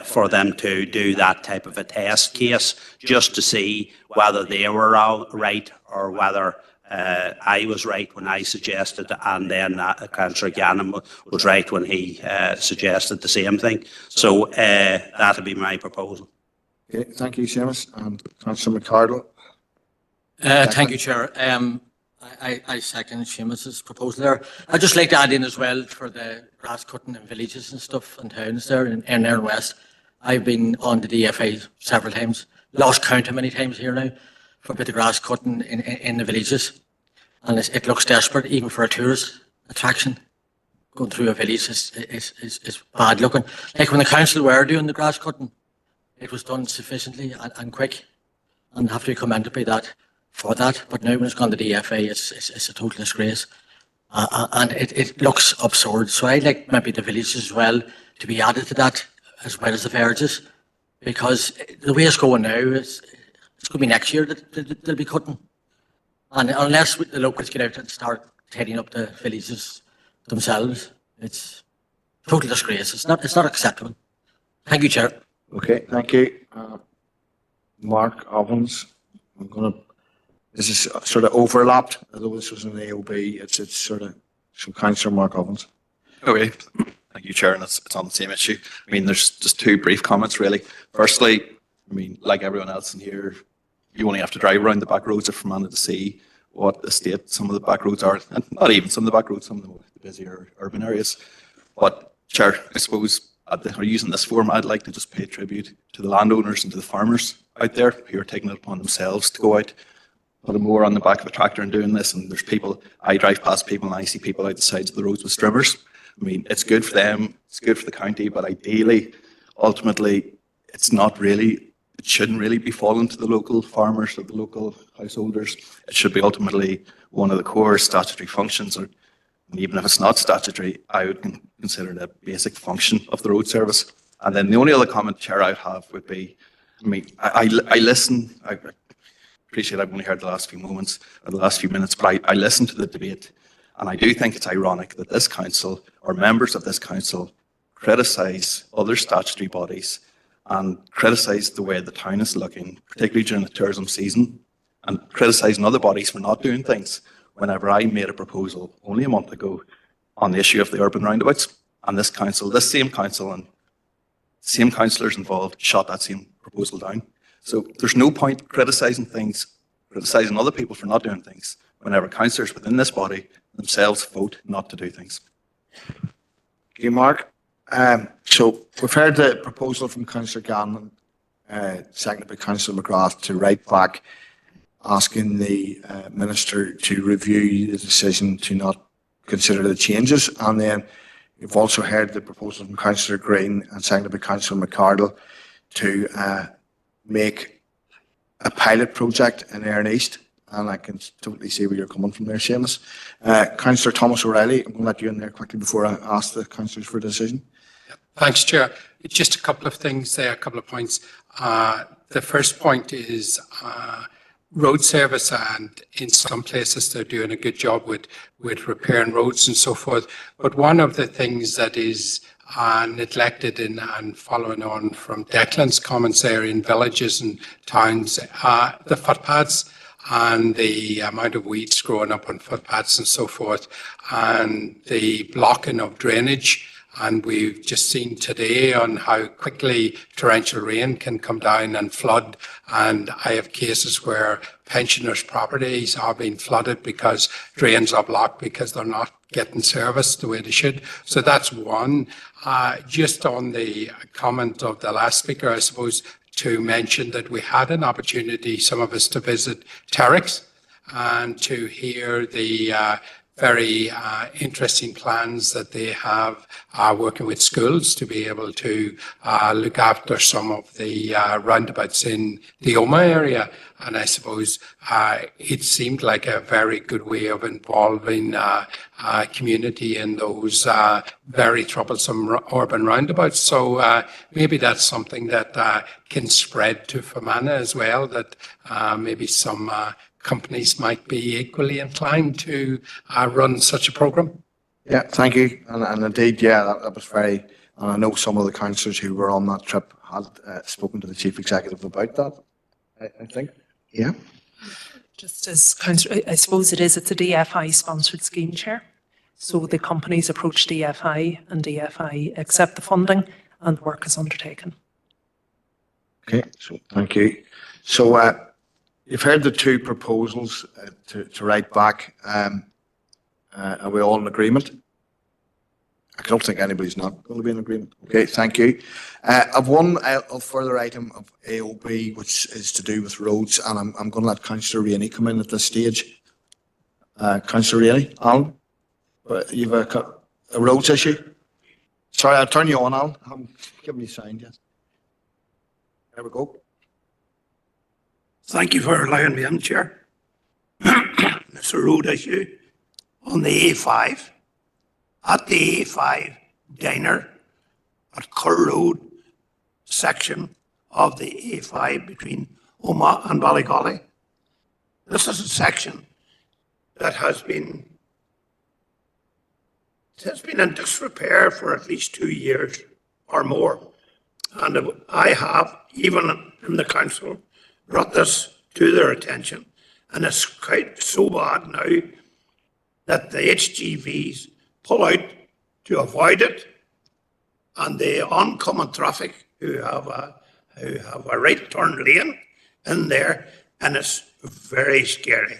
for them to do that type of a test case, just to see whether they were all right or whether I was right when I suggested, and then Councillor Gannon was right when he suggested the same thing. So that would be my proposal. Okay, thank you, Seamus. And Councillor McCardle. Thank you, Chair. I second Seamus's proposal there. I'd just like to add in as well for the grass cutting in villages and stuff and towns there in Ayrn West. I've been on the DFA several times, lost count how many times here now, for a bit of grass cutting in the villages. And it looks desperate, even for a tourist attraction. Going through a village is bad looking. Like when the council were doing the grass cutting, it was done sufficiently and quick, and have to be commended by that for that. But now when it's gone to the DFA, it's a total disgrace, and it looks absurd. So I'd like maybe the villages as well to be added to that, as well as the verges, because the way it's going now, it's going to be next year that they'll be cutting, and unless the locals get out and start tidying up the villages themselves, it's a total disgrace. It's not acceptable. Thank you, Chair. Okay, thank you. Mark Ovens. This is sort of overlapped, although this was an AOB, it's sort of, so Councillor Mark Ovens. Okay, thank you, Chair, and it's on the same issue. I mean, there's just two brief comments, really. Firstly, I mean, like everyone else in here, you only have to drive around the back roads of Fermanagh to see what the state some of the back roads are, and not even some of the back roads, some of the busier urban areas. But Chair, I suppose or using this forum, I'd like to just pay tribute to the landowners and to the farmers out there who are taking it upon themselves to go out, put a mower on the back of a tractor and doing this. And there's people, I drive past people and I see people out the sides of the roads with strimmers. I mean, it's good for them, it's good for the county, but ideally, ultimately, it's not really, it shouldn't really be falling to the local farmers or the local householders. It should be ultimately one of the core statutory functions, or even if it's not statutory, I would consider it a basic function of the road service. And then the only other comment, Chair, I'd have would be, I mean, I listen, I appreciate I've only heard the last few moments, or the last few minutes, but I listen to the debate, and I do think it's ironic that this council, or members of this council, criticise other statutory bodies and criticise the way the town is looking, particularly during the tourism season, and criticising other bodies for not doing things. Whenever I made a proposal only a month ago on the issue of the urban roundabouts, and this council, this same council and same councillors involved shot that same proposal down. So there's no point criticising things, criticising other people for not doing things, whenever councillors within this body themselves vote not to do things. Thank you, Mark. So we've heard the proposal from Councillor Gannon, seconded by Councillor McGrath, to write back asking the Minister to review the decision to not consider the changes. And then you've also heard the proposal from Councillor Green and seconded by Councillor McCardle to make a pilot project in Erin East. And I can totally see where you're coming from there, Seamus. Councillor Thomas O'Reilly, I'm going to let you in there quickly before I ask the councillors for a decision. Thanks, Chair. Just a couple of things there, a couple of points. The first point is road service, and in some places they're doing a good job with repairing roads and so forth. But one of the things that is neglected and following on from Declan's comments there in villages and towns, the footpaths and the amount of weeds growing up on footpaths and so forth, and the blocking of drainage. And we've just seen today on how quickly torrential rain can come down and flood. And I have cases where pensioners' properties are being flooded because drains are blocked because they're not getting service the way they should. So that's one. Just on the comment of the last speaker, I suppose, to mention that we had an opportunity, some of us, to visit Terex and to hear the very interesting plans that they have working with schools to be able to look after some of the roundabouts in the Omagh area. And I suppose it seemed like a very good way of involving community in those very troublesome urban roundabouts. So maybe that's something that can spread to Fermanagh as well, that maybe some companies might be equally inclined to run such a programme. Yeah, thank you. And indeed, yeah, that was very, and I know some of the councillors who were on that trip had spoken to the Chief Executive about that, I think. Yeah. Just as councillor, I suppose it's a DFI sponsored scheme, Chair. So the companies approach DFI and DFI accept the funding and work is undertaken. Okay, so thank you. So you've heard the two proposals to write back. Are we all in agreement? I don't think anybody's not going to be in agreement. Okay, thank you. I've one further item of AOB, which is to do with roads, and I'm going to let Councillor Rainey come in at this stage. Councillor Rainey, Alan, you have a roads issue? Sorry, I'll turn you on, Alan. I haven't given you a sign yet. There we go. Thank you for allowing me in, Chair. It's a road issue on the A5. At the A5 diner at Kerr Road section of the A5 between Omagh and Ballygolly. This is a section that has been in disrepair for at least 2 years or more. And I have, even in the council, brought this to their attention. And it's quite so bad now that the HGVs pull out to avoid it, and the oncoming traffic who have a right turn lane in there, and it's very scary,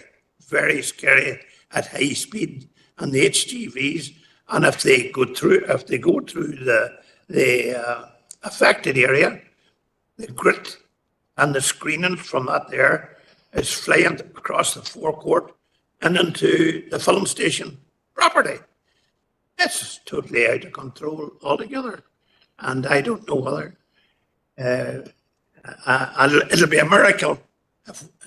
very scary at high speed, and the HGVs, and if they go through the affected area, the grit and the screening from that there is flying across the forecourt and into the film station property. It's totally out of control altogether, and I don't know whether it'll be a miracle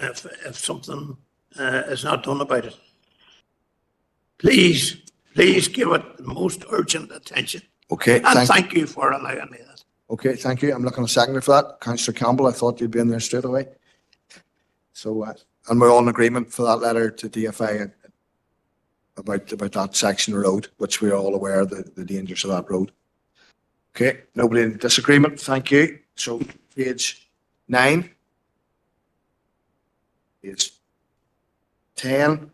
if something is not done about it. Please give it the most urgent attention. Okay, And thank you for allowing me that. Okay, thank you. I'm looking a second for that. Councillor Campbell, I thought you'd be in there straight away. So, and we're all in agreement for that letter to DFI about that section of road, which we're all aware of the dangers of that road. Okay, nobody in disagreement. Thank you. So, page 9. Page 10.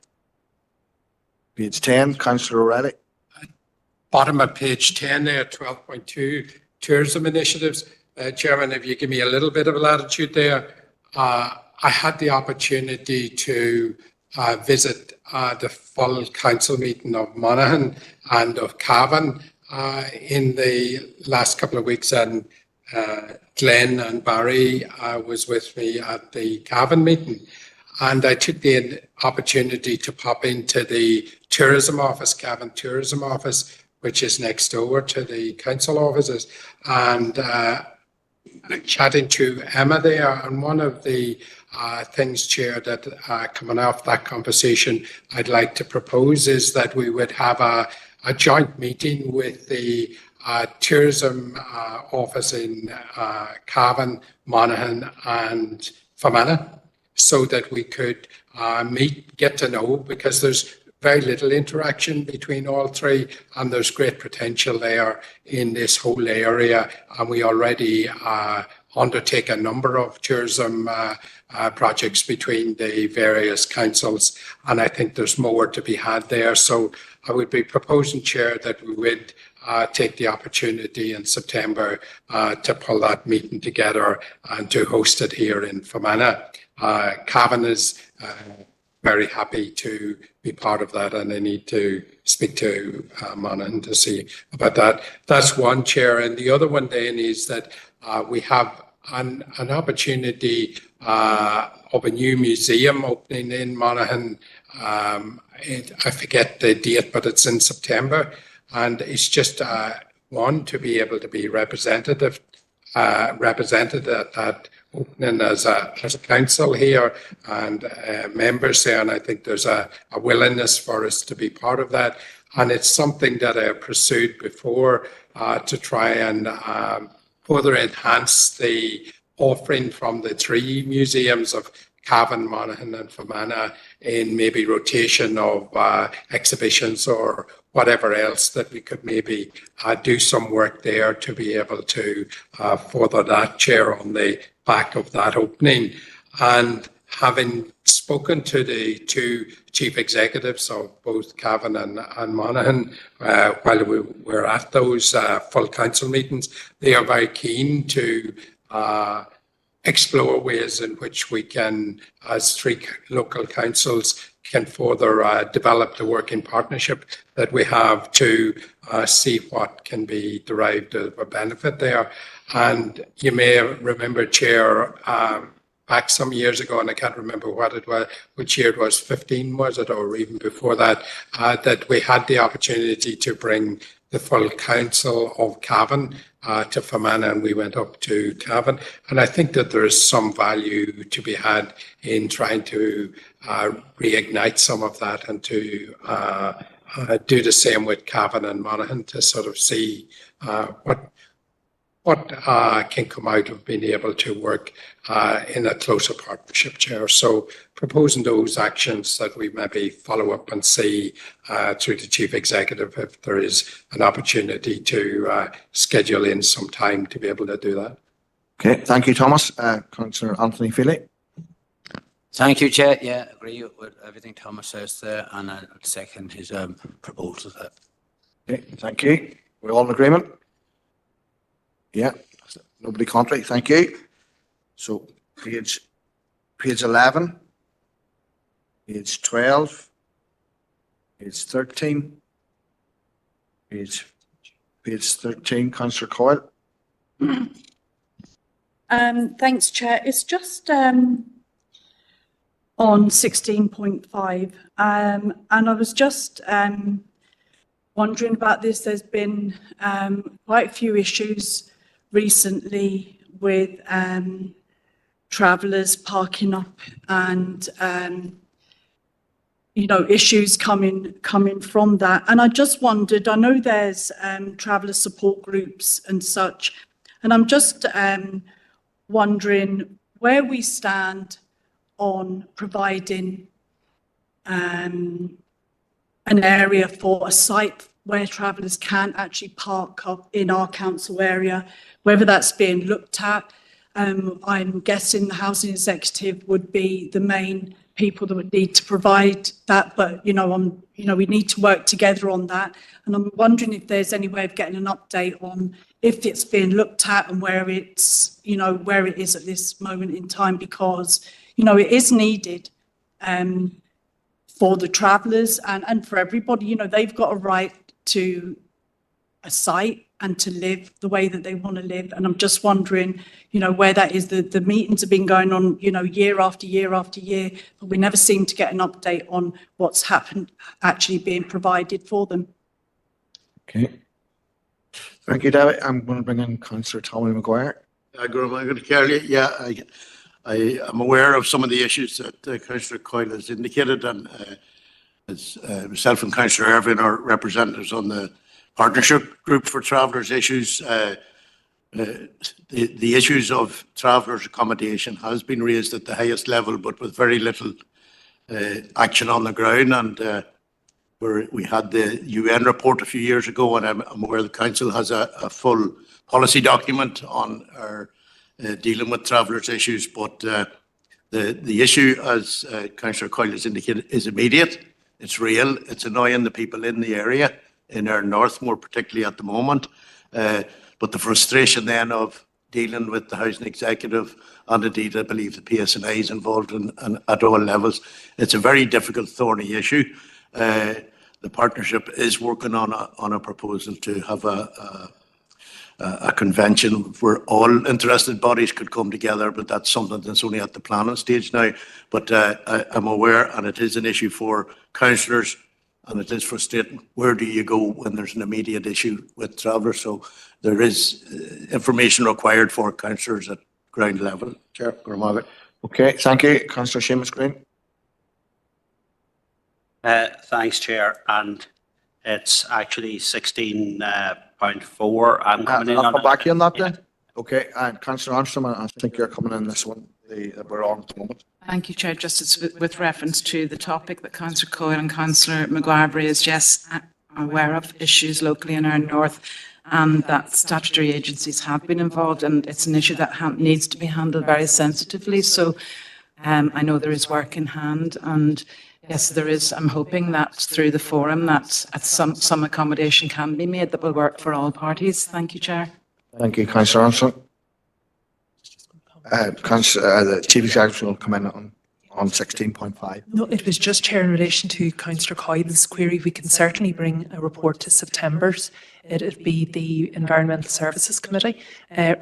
Page 10, Councillor O'Reilly. Bottom of page 10 there, 12.2, tourism initiatives. Chairman, if you give me a little bit of latitude there, I had the opportunity to visit the full council meeting of Monaghan and of Cavan in the last couple of weeks, and Glenn and Barry was with me at the Cavan meeting. And I took the opportunity to pop into the tourism office, Cavan tourism office, which is next door to the council offices, and chatting to Emma there. And one of the things, Chair, that coming off that conversation I'd like to propose is that we would have a joint meeting with the tourism office in Cavan, Monaghan and Fermanagh, so that we could meet, get to know, because there's very little interaction between all three, and there's great potential there in this whole area. And we already undertake a number of tourism projects between the various councils, and I think there's more to be had there. So I would be proposing, Chair, that we would take the opportunity in September to pull that meeting together and to host it here in Fermanagh. Cavan is very happy to be part of that, and I need to speak to Monaghan to see about that. That's one, Chair. And the other one then is that we have an opportunity of a new museum opening in Monaghan. I forget the date, but it's in September. And it's just one, to be able to be represented at that opening as a council here and members there, and I think there's a willingness for us to be part of that. And it's something that I have pursued before to try and further enhance the offering from the three museums of Cavan, Monaghan and Fermanagh in maybe rotation of exhibitions or whatever else, that we could maybe do some work there to be able to further that, Chair, on the back of that opening. And having spoken to the two chief executives of both Cavan and Monaghan while we were at those full council meetings, they are very keen to explore ways in which we can, as three local councils, can further develop the working partnership that we have to see what can be derived of a benefit there. And you may remember, Chair, back some years ago, and I can't remember what it was, which year it was, 15 was it, or even before that, that we had the opportunity to bring the full council of Cavan to Fermanagh, and we went up to Cavan. And I think that there is some value to be had in trying to reignite some of that and to do the same with Cavan and Monaghan to sort of see what can come out of being able to work in a closer partnership, Chair. So proposing those actions that we maybe follow up and see through the Chief Executive if there is an opportunity to schedule in some time to be able to do that. Okay, thank you, Thomas. Councillor Anthony Feely. Thank you, Chair. Yeah, agree with everything Thomas says there, and I second his proposal there. Okay, thank you. We're all in agreement? Yeah, nobody contrary. Thank you. So page 11. page 12, page 13, page 13, Councillor Coyle. Thanks, Chair. It's just on 16.5, and I was just wondering about this. There's been quite a few issues recently with travellers parking up and you know, issues coming from that. And I just wondered, I know there's traveller support groups and such, and I'm just wondering where we stand on providing an area for a site where travellers can actually park up in our council area, whether that's being looked at. I'm guessing the housing executive would be the main people that would need to provide that, but we need to work together on that. And I'm wondering if there's any way of getting an update on if it's being looked at and where it's, where it is at this moment in time, because, it is needed for the travellers and for everybody. They've got a right to a site and to live the way that they want to live. And I'm just wondering, where that is. The meetings have been going on, year after year after year, but we never seem to get an update on what's happened, actually being provided for them. Okay. Thank you, David. I'm going to bring in Councillor Tommy Maguire. Yeah, I am aware of some of the issues that Councillor Coyle has indicated, and as myself and Councillor Irvine are representatives on the partnership group for travellers issues. The issues of travellers accommodation has been raised at the highest level, but with very little action on the ground. And we had the UN report a few years ago, and I'm aware the council has a full policy document on our dealing with travellers issues. But the issue, as Councillor Coyle has indicated, is immediate. It's real. It's annoying the people in the area, in our north more particularly at the moment. But the frustration then of dealing with the housing executive, and indeed I believe the PSNI is involved at all levels. It's a very difficult, thorny issue. The partnership is working on a proposal to have a convention where all interested bodies could come together, but that's something that's only at the planning stage now. But I'm aware, and it is an issue for councillors, and it is frustrating. Where do you go when there's an immediate issue with travellers? So there is information required for councillors at ground level. Chair, okay, thank you. Councillor Seamus Green. Thanks, Chair. And it's actually 16.4. I'm coming in I'll on come back on that then. Okay, and Councillor Armstrong, I think you're coming in this one. We're on at the moment. Thank you, Chair. Just with reference to the topic that Councillor Coyle and Councillor Maguire raised, yes, I'm aware of issues locally in our north, and that statutory agencies have been involved, and it's an issue that needs to be handled very sensitively. So I know there is work in hand, and yes, there is. I'm hoping that through the forum that some accommodation can be made that will work for all parties. Thank you, Chair. Thank you, Councillor Armstrong. The Chief Executive will come in on 16.5. No, it was just, Chair, in relation to Councillor Coyle's query. We can certainly bring a report to September's. It'd be the Environmental Services Committee,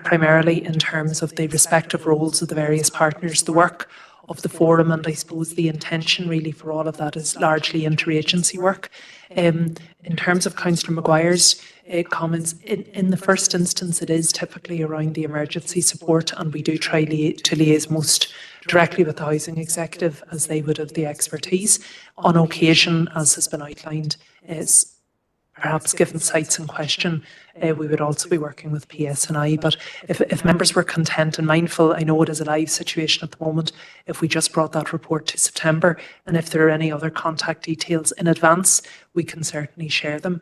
primarily in terms of the respective roles of the various partners, the work of the forum, and I suppose the intention really for all of that is largely interagency work. In terms of Councillor Maguire's comments, in the first instance it is typically around the emergency support, and we do try to liaise most directly with the housing executive as they would have the expertise. On occasion, as has been outlined, is perhaps given sites in question, we would also be working with PSNI. But if members were content and mindful, I know it is a live situation at the moment, if we just brought that report to September, and if there are any other contact details in advance, we can certainly share them.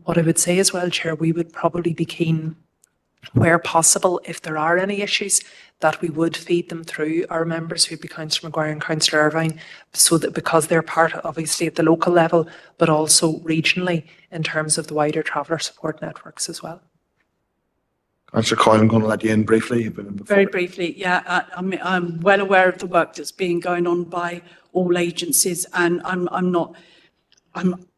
What I would say as well, Chair, we would probably be keen, where possible, if there are any issues, that we would feed them through our members, who'd be Councillor Maguire and Councillor Irvine, so that because they're part, obviously, at the local level, but also regionally in terms of the wider traveller support networks as well. Councillor Coyle, I'm going to let you in briefly. You've been in before. Very briefly, yeah, I'm well aware of the work that's being going on by all agencies, and I'm not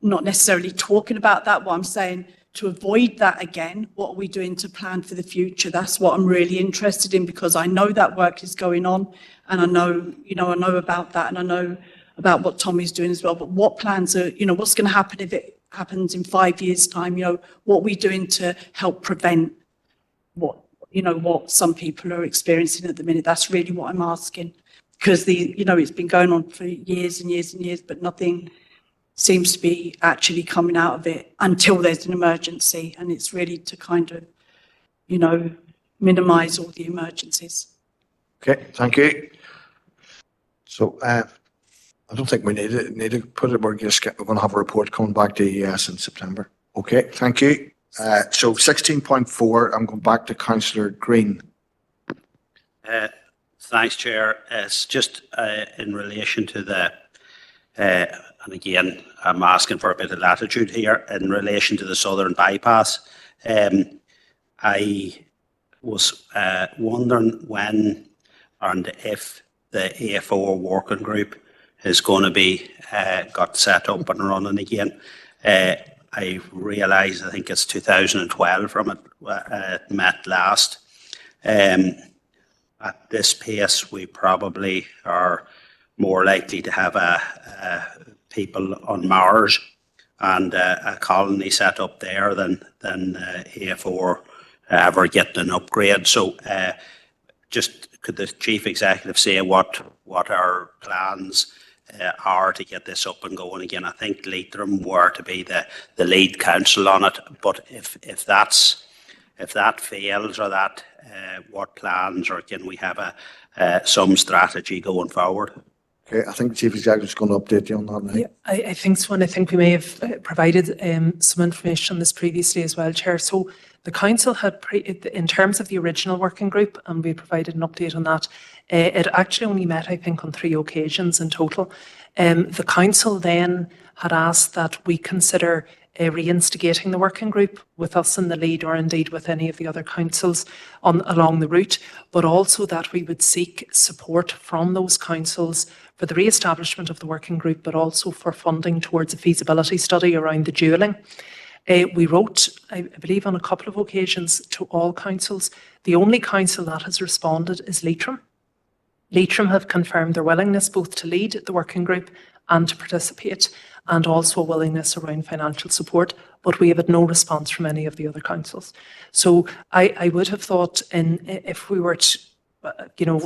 necessarily talking about that. What I'm saying, to avoid that again, what are we doing to plan for the future? That's what I'm really interested in, because I know that work is going on, and I know about that, and I know about what Tommy's doing as well. But what plans are, what's going to happen if it happens in 5 years' time? What are we doing to help prevent what some people are experiencing at the minute? That's really what I'm asking, because it's been going on for years and years and years, but nothing seems to be actually coming out of it until there's an emergency, and it's really to kind of, minimise all the emergencies. Okay, thank you. So I don't think we need to put it. We're going to have a report coming back to ES in September. Okay, thank you. So 16.4, I'm going back to Councillor Green. Thanks, Chair. It's just in relation to the, and again, I'm asking for a bit of latitude here in relation to the Southern Bypass. I was wondering when and if the AFO working group is going to be got set up and running again. I realise, I think it's 2012 from it met last. At this pace, we probably are more likely to have people on Mars and a colony set up there than AFO ever get an upgrade. So just could the Chief Executive say what our plans are to get this up and going again? I think Leitrim were to be the lead council on it, but if that fails, or that what plans, or can we have some strategy going forward? Okay, I think the Chief Executive is going to update you on that now. Yeah, I think so, and I think we may have provided some information on this previously as well, Chair. So the council had, in terms of the original working group, and we provided an update on that, it actually only met, I think, on 3 occasions in total. The council then had asked that we consider reinstigating the working group with us in the lead, or indeed with any of the other councils along the route, but also that we would seek support from those councils for the re-establishment of the working group, but also for funding towards a feasibility study around the dualling. We wrote, I believe, on a couple of occasions to all councils. The only council that has responded is Leitrim. Leitrim have confirmed their willingness both to lead the working group and to participate, and also a willingness around financial support, but we have had no response from any of the other councils. So I would have thought, if we were to,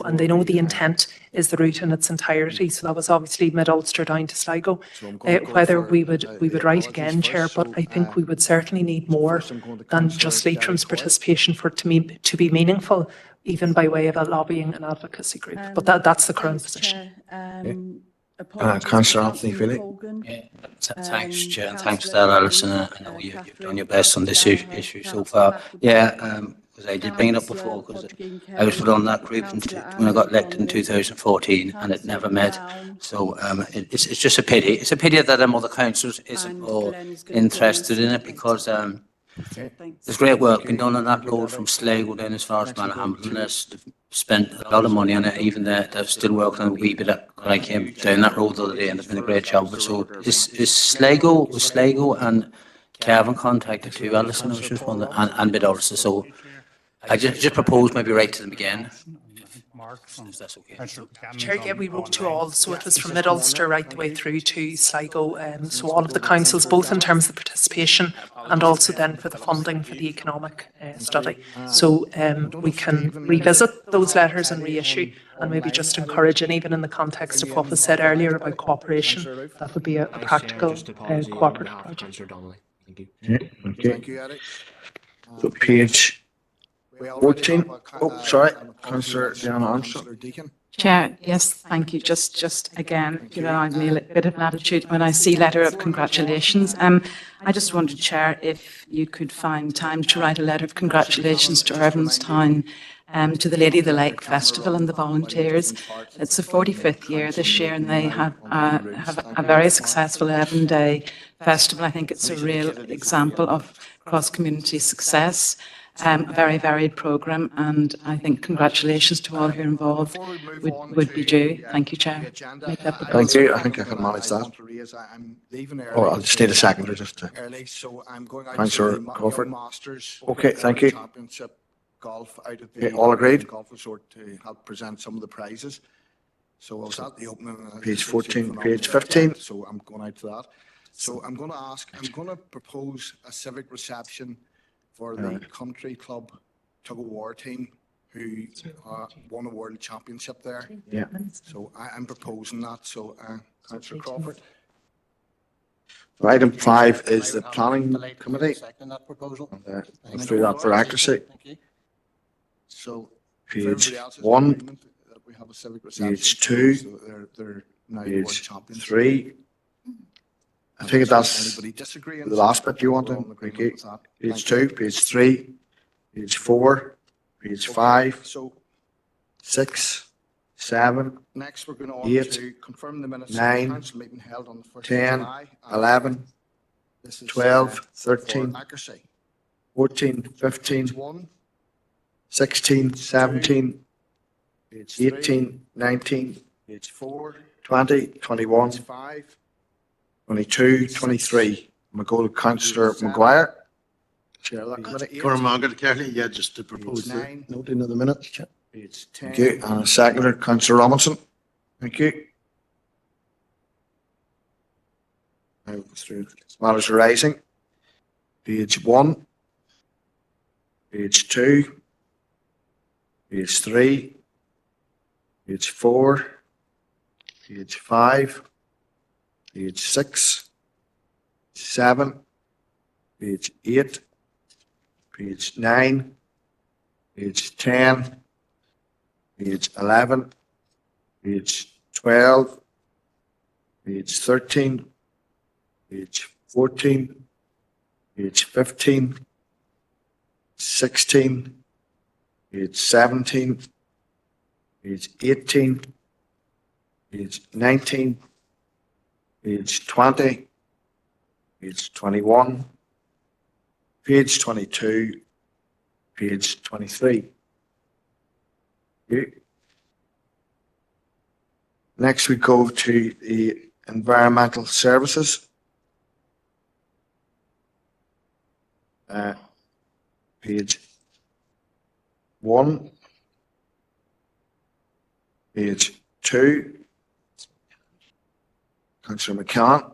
and they know the intent is the route in its entirety, so that was obviously Mid-Ulster down to Sligo, whether we would write again, Chair, but I think we would certainly need more than just Leitrim's participation for it to be meaningful, even by way of a lobbying and advocacy group. But that's the current position. Councillor Anthony Philly. Thanks, Chair, and thanks to Alison. I know you've done your best on this issue so far. Yeah, because I did bring it up before, because I was put on that group when I got elected in 2014, and it never met. So it's just a pity. It's a pity that other councils isn't all interested in it, because there's great work being done on that road from Sligo down as far as Malhamilton. They've spent a lot of money on it. Even they're still working on a wee bit. I came down that road the other day, and it's been a great job. So is Sligo and Cavan contacted too, Alison? I was just wondering, and Mid-Ulster. So I just propose maybe right to them again. If that's okay. Chair, yeah, we wrote to all, so it was from Mid-Ulster right the way through to Sligo, so all of the councils, both in terms of participation and also then for the funding for the economic study. So we can revisit those letters and reissue, and maybe just encourage, and even in the context of what was said earlier about cooperation, that would be a practical cooperative project. Thank you, Eddie. So page 14. Oh, sorry, Councillor Diana Armstrong. Chair, yes, thank you. Just again, give me a bit of latitude when I see letter of congratulations. I just wondered, Chair, if you could find time to write a letter of congratulations to Irvinstown, to the Lady of the Lake Festival and the volunteers. It's the 45th year this year, and they have a very successful 11-day festival. I think it's a real example of cross-community success. a very varied programme, and I think congratulations to all who are involved would be due. Thank you, Chair. Make that Thank proposal. you. I think I can manage that. I'm leaving early. Oh, I'll just need a second just to. Early, so I'm going out Councillor uh, to the Crawford. Masters. Okay, thank you. Championship golf out at Okay, the all agreed? golf resort to help present some of the prizes. So I was at the opening. Page 14, page 15. So I'm going out to that. So I'm going to propose a civic reception for the country club tug of war team who won a world championship there. Yeah. So I'm proposing that. So Councillor Crawford. So item 5 is the planning committee. Second that proposal. I'll through that for accuracy. Thank you. So if Page everybody else is in 1, agreement that we have a civic reception. page 2, So they're now world page champions. 3. I think that's Anybody disagreeing? the last bit you want We're all in. in Thank agreement you. with that. Page Thank you. 2, page 3, page 4, page 5, So 6, 7, next, we're going on 8, to confirm the minutes of 9, the council meeting held on the 1st of 10, July. 11, This is, 12, for 13, accuracy. 14, 15, Page 1, 16, 17, page 3, 18, 19, page 4, 20, 21, page 5, 22, 23. I'm going to go to Councillor Maguire. Chair of that committee. Cormac Kelly, yeah, just to propose page the 9, noting of the minutes. Chair. page 10. Thank you. And a seconder, Councillor Robinson. Thank you. Now, through matters arising. Page 1, page 2, page 3, page 4, page 5, page 6, 7, page 8, page 9, page 10, page 11, page 12, page 13, page 14, page 15, 16, page 17, page 18, page 19, page 20, page 21, page 22, page 23. Okay. Next, we go to the environmental services. Page 1, page 2, Councillor McCann.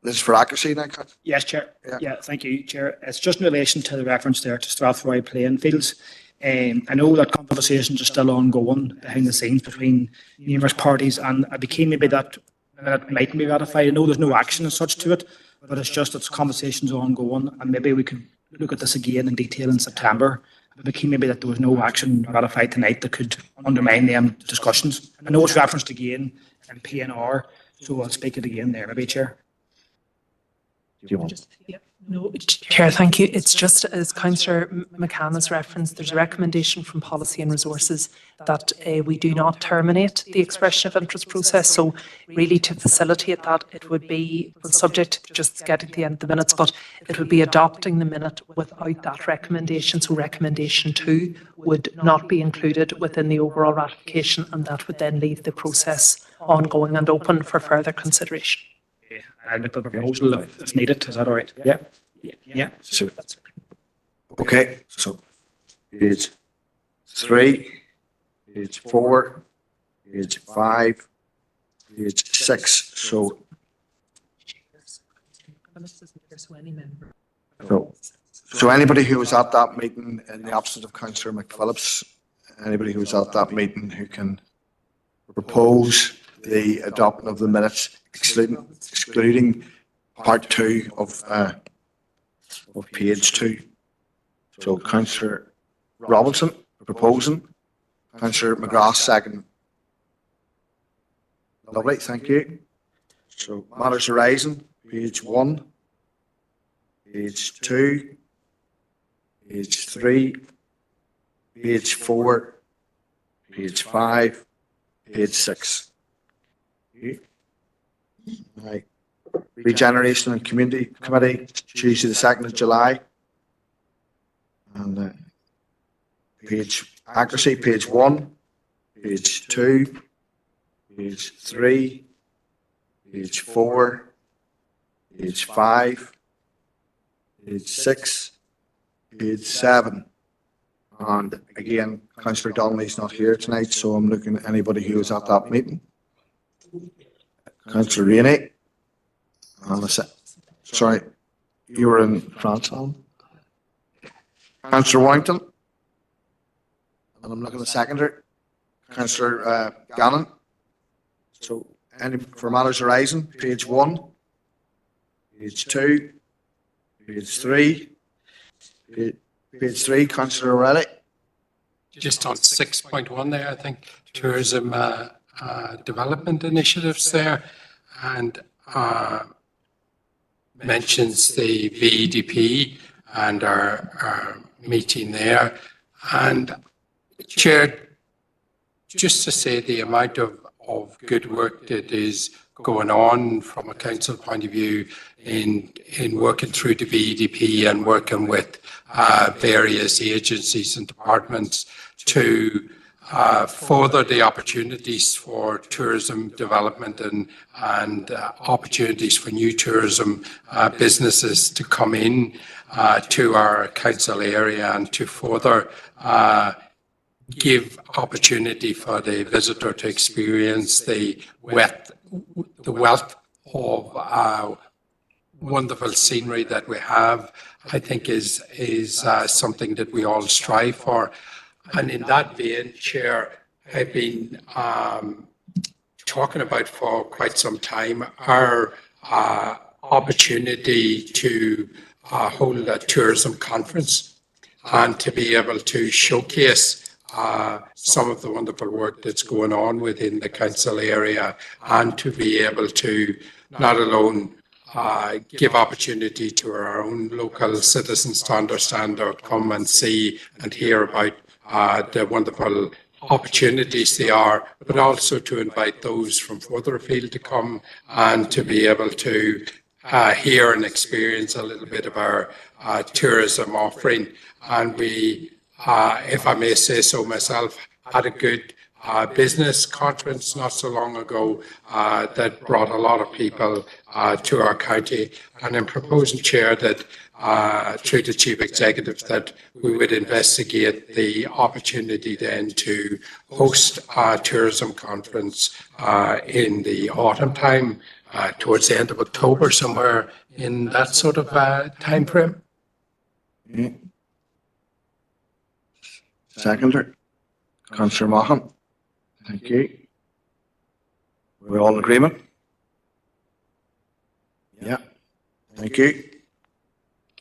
This is for accuracy now, Councillor. Yes, Chair. Yeah. Yeah, thank you, Chair. It's just in relation to the reference there to Strathroy playing fields. I know that conversations are still ongoing behind the scenes between numerous parties, and I became maybe that mightn't be ratified. I know there's no action as such to it, but it's just that conversations are ongoing, and maybe we could look at this again in detail in September. It became maybe that there was no action ratified tonight that could undermine them discussions. I know it's referenced again in PNR, so I'll speak it again there, maybe, Chair. Do you want? No, Chair, thank you. It's just as Councillor McCann has referenced, there's a recommendation from Policy and Resources that we do not terminate the expression of interest process. So really to facilitate that, it would be subject to just getting to the end of the minutes, but it would be adopting the minute without that recommendation. So recommendation 2 would not be included within the overall ratification, and that would then leave the process ongoing and open for further consideration. I'll make the proposal if needed. Is that all right? Yeah. Yeah. So, okay, so page 3, page 4, page 5, page 6. So anybody who was at that meeting in the absence of Councillor McPhillips, anybody who was at that meeting who can propose the adoption of the minutes excluding part 2 of page 2. So Councillor Robinson proposing, Councillor McGrath second. Lovely, thank you. So matters arising, page 1, page 2, page 3, page 4, page 5, page 6. Okay. Right. Regeneration and Community Committee, Tuesday the 2nd of July. And page accuracy, page 1, page 2, page 3, page 4, page 5, page 6, page 7. And again, Councillor Donnelly's not here tonight, so I'm looking at anybody who was at that meeting. Councillor Rainey. Sorry, you were in France, Alan. Councillor Warrington. And I'm looking at the seconder. Councillor Gannon. So, any for matters arising, page 1, page 2, page 3, page 3, Councillor O'Reilly. Just on 6.1 there, I think tourism development initiatives there, and mentions the VEDP and our meeting there. And Chair, just to say the amount of good work that is going on from a council point of view in working through the VEDP and working with various agencies and departments to further the opportunities for tourism development and opportunities for new tourism businesses to come in to our council area and to further give opportunity for the visitor to experience the wealth of wonderful scenery that we have, I think is something that we all strive for. And in that vein, Chair, I've been talking about for quite some time our opportunity to hold a tourism conference and to be able to showcase some of the wonderful work that's going on within the council area, and to be able to not alone give opportunity to our own local citizens to understand or come and see and hear about the wonderful opportunities they are, but also to invite those from further afield to come and to be able to hear and experience a little bit of our tourism offering. And we, if I may say so myself, had a good business conference not so long ago that brought a lot of people to our county. And I'm proposing, Chair, that through the Chief Executive, that we would investigate the opportunity then to host a tourism conference in the autumn time, towards the end of October, somewhere in that sort of time frame. Seconder, Councillor Maughan. Thank you. We're all in agreement? Yeah. Thank you.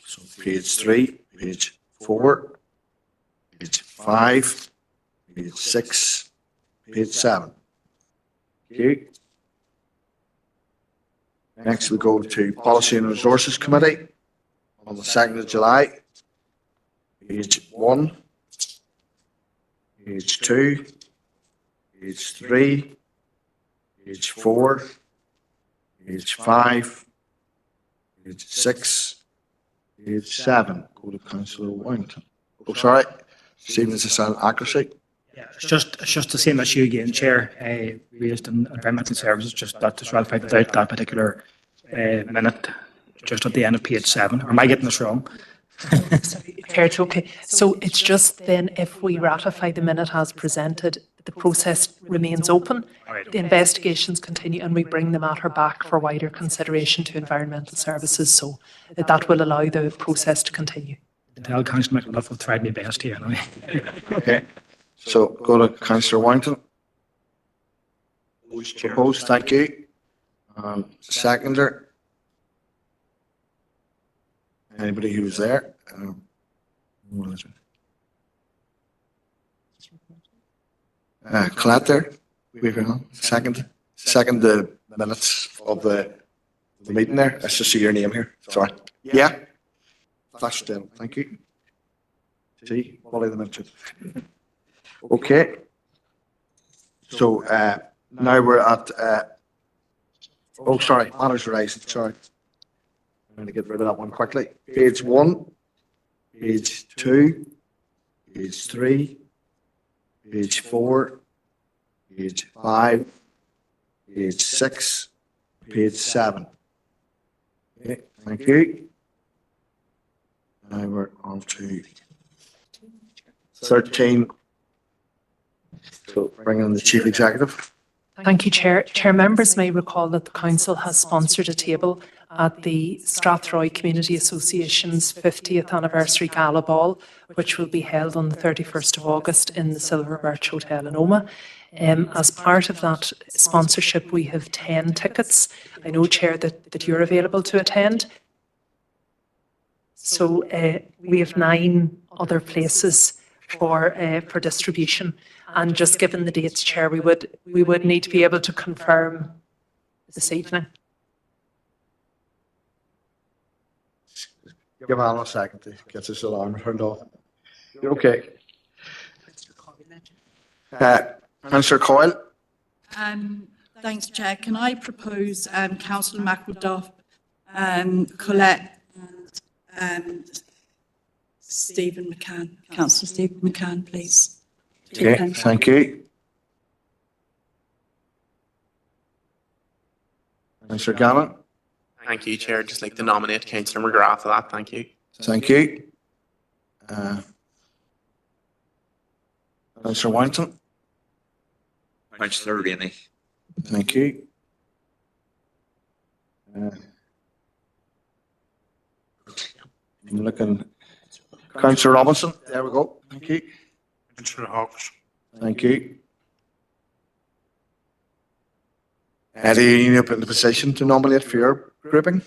So page 3, page 4, page 5, page 6, page 7. Thank you. Next we go to Policy and Resources Committee on the 2nd of July. Page 1, page 2, page 3, page 4, page 5, page 6, page 7. Go to Councillor Warrington. Oh, sorry. Stephen, is this an accuracy? Yeah, it's just the same issue again, Chair, raised in environmental services, just that is ratified without that particular minute, just at the end of page 7. Or am I getting this wrong? Chair, it's okay. So it's just then if we ratify the minute as presented, the process remains open, the investigations continue, and we bring the matter back for wider consideration to environmental services, so that will allow the process to continue. Tell Councillor McAuliffe I've tried my best here anyway. Okay. So go to Councillor Warrington. Opposed, thank you. Seconder. Anybody who was there? Colette there? Second the minutes of the meeting there. Let's just see your name here. Sorry. Yeah? Flash down. Thank you. See, Wally the minute. Okay. So now we're at, oh, sorry, matters arising. Sorry. I'm going to get rid of that one quickly. Page 1, page 2, page 3, page 4, page 5, page 6, page 7. Okay, thank you. Now we're on to 13. So bring in the Chief Executive. Thank you, Chair. Chair, members may recall that the Council has sponsored a table at the Strathroy Community Association's 50th anniversary gala ball, which will be held on the 31st of August in the Silver Birch Hotel in Omagh. As part of that sponsorship, we have 10 tickets. I know, Chair, that you're available to attend. So we have 9 other places for distribution. And just given the dates, Chair, we would need to be able to confirm this evening. Give Alan a second to get this alarm turned off. You're okay. Councillor Coyle. Thanks, Chair. Can I propose Councillor McWilduff, Colette and Stephen McCann. Councillor Stephen McCann, please. Okay, thank you. Councillor Gannon. Thank you, Chair. Just like to nominate Councillor McGrath for that. Thank you. Thank you. Councillor Warrington. Councillor Rainey. Thank you. I'm looking. Councillor Robinson. There we go. Thank you. Councillor Hawks. Thank you. Eddie, are you in the position to nominate for your grouping?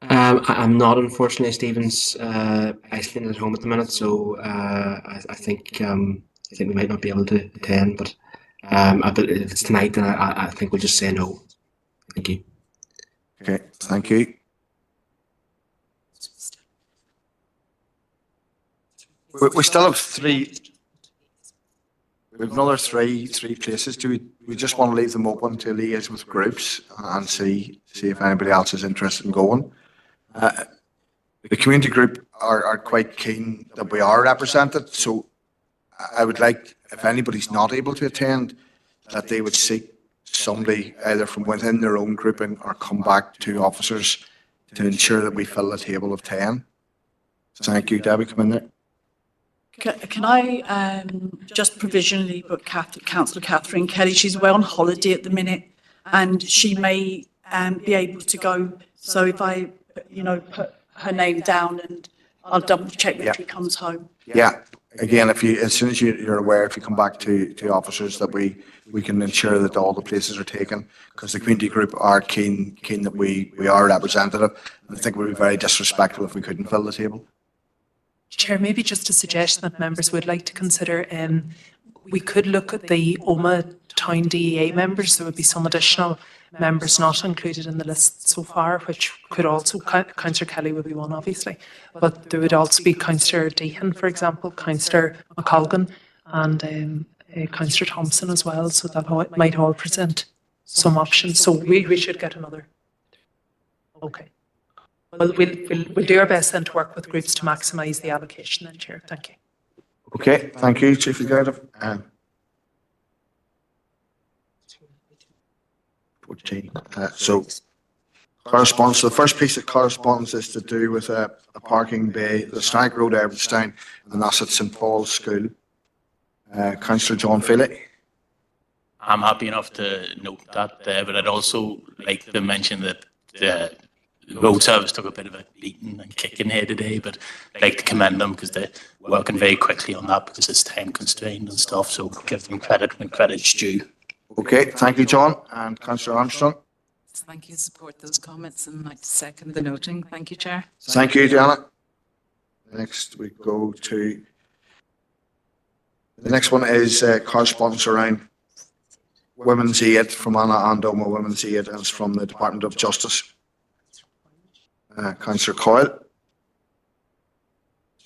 I'm not, unfortunately. Stephen's isolated at home at the minute, so I think we might not be able to attend. But if it's tonight, then I think we'll just say no. Thank you. Okay, thank you. We still have 3. We have another three places. Do we just want to leave them open to liaise with groups and see if anybody else is interested in going? The community group are quite keen that we are represented, so I would like, if anybody's not able to attend, that they would seek somebody either from within their own grouping or come back to officers to ensure that we fill the table of 10. Thank you, Debbie. Come in there. Can I just provisionally book Councillor Catherine Kelly? She's away on holiday at the minute and she may be able to go. So if I, put her name down and I'll double check when she comes home. Yeah. Again, as soon as you're aware, if you come back to officers, that we can ensure that all the places are taken, because the community group are keen that we are representative. And I think it would be very disrespectful if we couldn't fill the table. Chair, maybe just a suggestion that members would like to consider, we could look at the Omagh Town DEA members. There would be some additional members not included in the list so far, which could also, Councillor Kelly would be one obviously, but there would also be Councillor Deehan, for example, Councillor McColgan and Councillor Thompson as well, so that might all present some options. So we should get another. Okay. Well, we'll do our best then to work with groups to maximise the allocation then, Chair. Thank you. Okay, thank you, Chief Executive. 14. So correspondence. So the first piece of correspondence is to do with a parking bay, the Snag Road, Everstown, and that's at St Paul's School. Councillor John Feely. I'm happy enough to note that, but I'd also like to mention that the road service took a bit of a beating and kicking here today, but I'd like to commend them because they're working very quickly on that because it's time constrained and stuff, so give them credit when credit's due. Okay, thank you, John. And Councillor Armstrong. Thank you. Support those comments and I'd like to second the noting. Thank you, Chair. Thank you, Diana. Next we go to, the next one is correspondence around Women's Aid from Anna and Omagh Women's Aid, and it's from the Department of Justice. Councillor Coyle.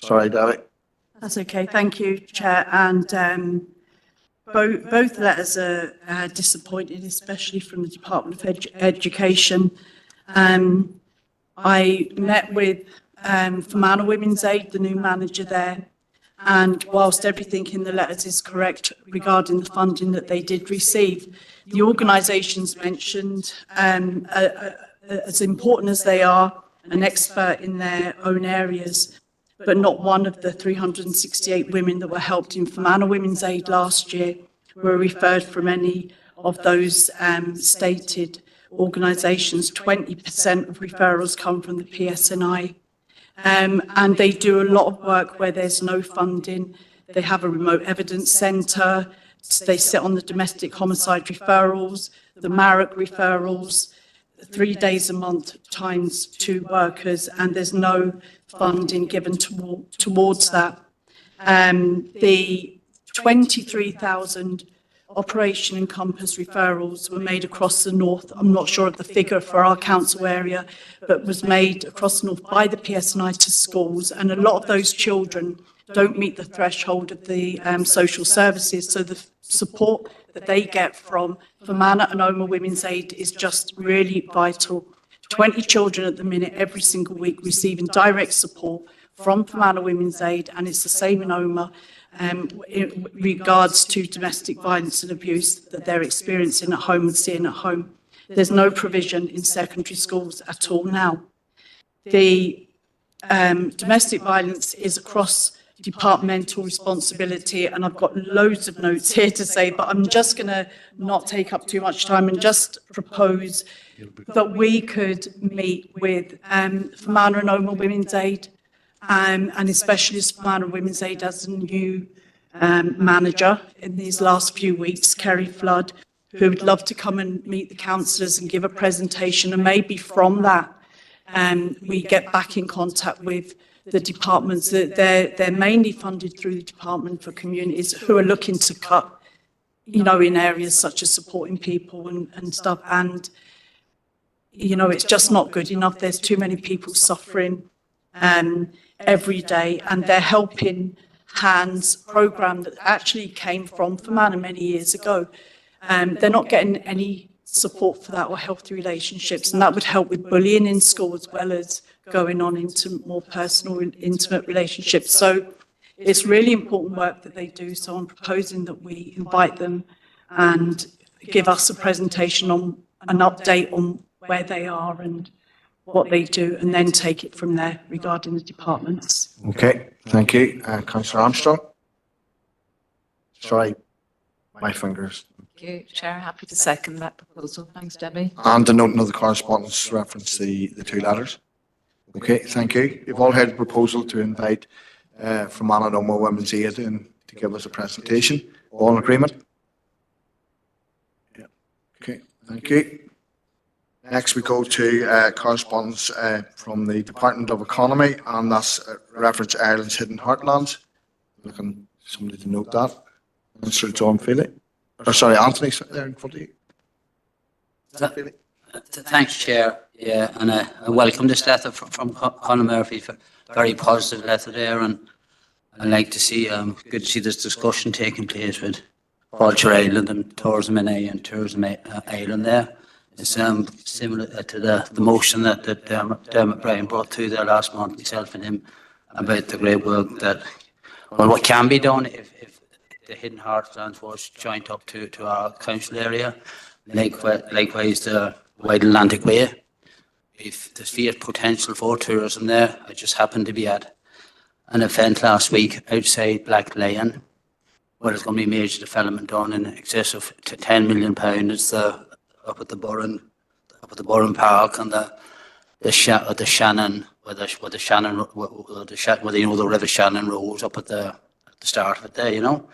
Sorry, Debbie. That's okay. Thank you, Chair. And both letters are disappointing, especially from the Department of Education. I met with Fermanagh Women's Aid, the new manager there. And whilst everything in the letters is correct regarding the funding that they did receive, the organisations mentioned, as important as they are, an expert in their own areas, but not one of the 368 women that were helped in Fermanagh Women's Aid last year were referred from any of those stated organisations. 20% of referrals come from the PSNI. And they do a lot of work where there's no funding. They have a remote evidence centre. They sit on the domestic homicide referrals, the MARAC referrals, 3 days a month times 2 workers, and there's no funding given towards that. The 23,000 Operation Encompass referrals were made across the north. I'm not sure of the figure for our council area, but was made across the north by the PSNI to schools, and a lot of those children don't meet the threshold of the social services, so the support that they get from Fermanagh and Omagh Women's Aid is just really vital. 20 children at the minute every single week receiving direct support from Fermanagh Women's Aid, and it's the same in Omagh. In regards to domestic violence and abuse that they're experiencing at home and seeing at home. There's no provision in secondary schools at all now. The domestic violence is across departmental responsibility, and I've got loads of notes here to say, but I'm just going to not take up too much time and just propose that we could meet with Fermanagh and Omagh Women's Aid, and especially as Fermanagh Women's Aid as a new manager in these last few weeks, Kerry Flood, who would love to come and meet the councillors and give a presentation, and maybe from that we get back in contact with the departments. They're mainly funded through the Department for Communities, who are looking to cut, you know, in areas such as supporting people and stuff, and you know, it's just not good enough. There's too many people suffering every day, and their Helping Hands programme that actually came from Fermanagh many years ago, they're not getting any support for that or healthy relationships, and that would help with bullying in school as well as going on into more personal, intimate relationships. So it's really important work that they do. So I'm proposing that we invite them and give us a presentation on an update on where they are and what they do, and then take it from there regarding the departments. Okay, thank you. Councillor Armstrong. Sorry, my fingers. Thank you, Chair. Happy to second that proposal. Thanks, Debbie. And the note of the correspondence reference the 2 letters. Okay, thank you. You've all heard the proposal to invite Fermanagh and Omagh Women's Aid in to give us a presentation. All in agreement? Yeah. Okay, thank you. Next, we go to correspondence from the Department of Economy, and that's reference Ireland's Hidden Heartlands. Looking for somebody to note that. Mr. John Feely. Or sorry, Anthony, there in front of you. Thanks, Chair. Yeah, and I welcome this letter from Conor Murphy. Very positive letter there, and I like to see, good to see this discussion taking place with Culture Ireland and Tourism NA and Tourism Ireland there. It's similar to the motion that Dermot Bryan brought to there last month, myself and him, about the great work that, well, what can be done if the Hidden Heartlands was joined up to our council area. Likewise, the Wide Atlantic Way. If there's great potential for tourism there, I just happened to be at an event last week outside Black Lion, where there's going to be major development done in excess of £10 million. It's up at the Burren Park and the Shannon, where you know the River Shannon rolls up at the start of it there, you know.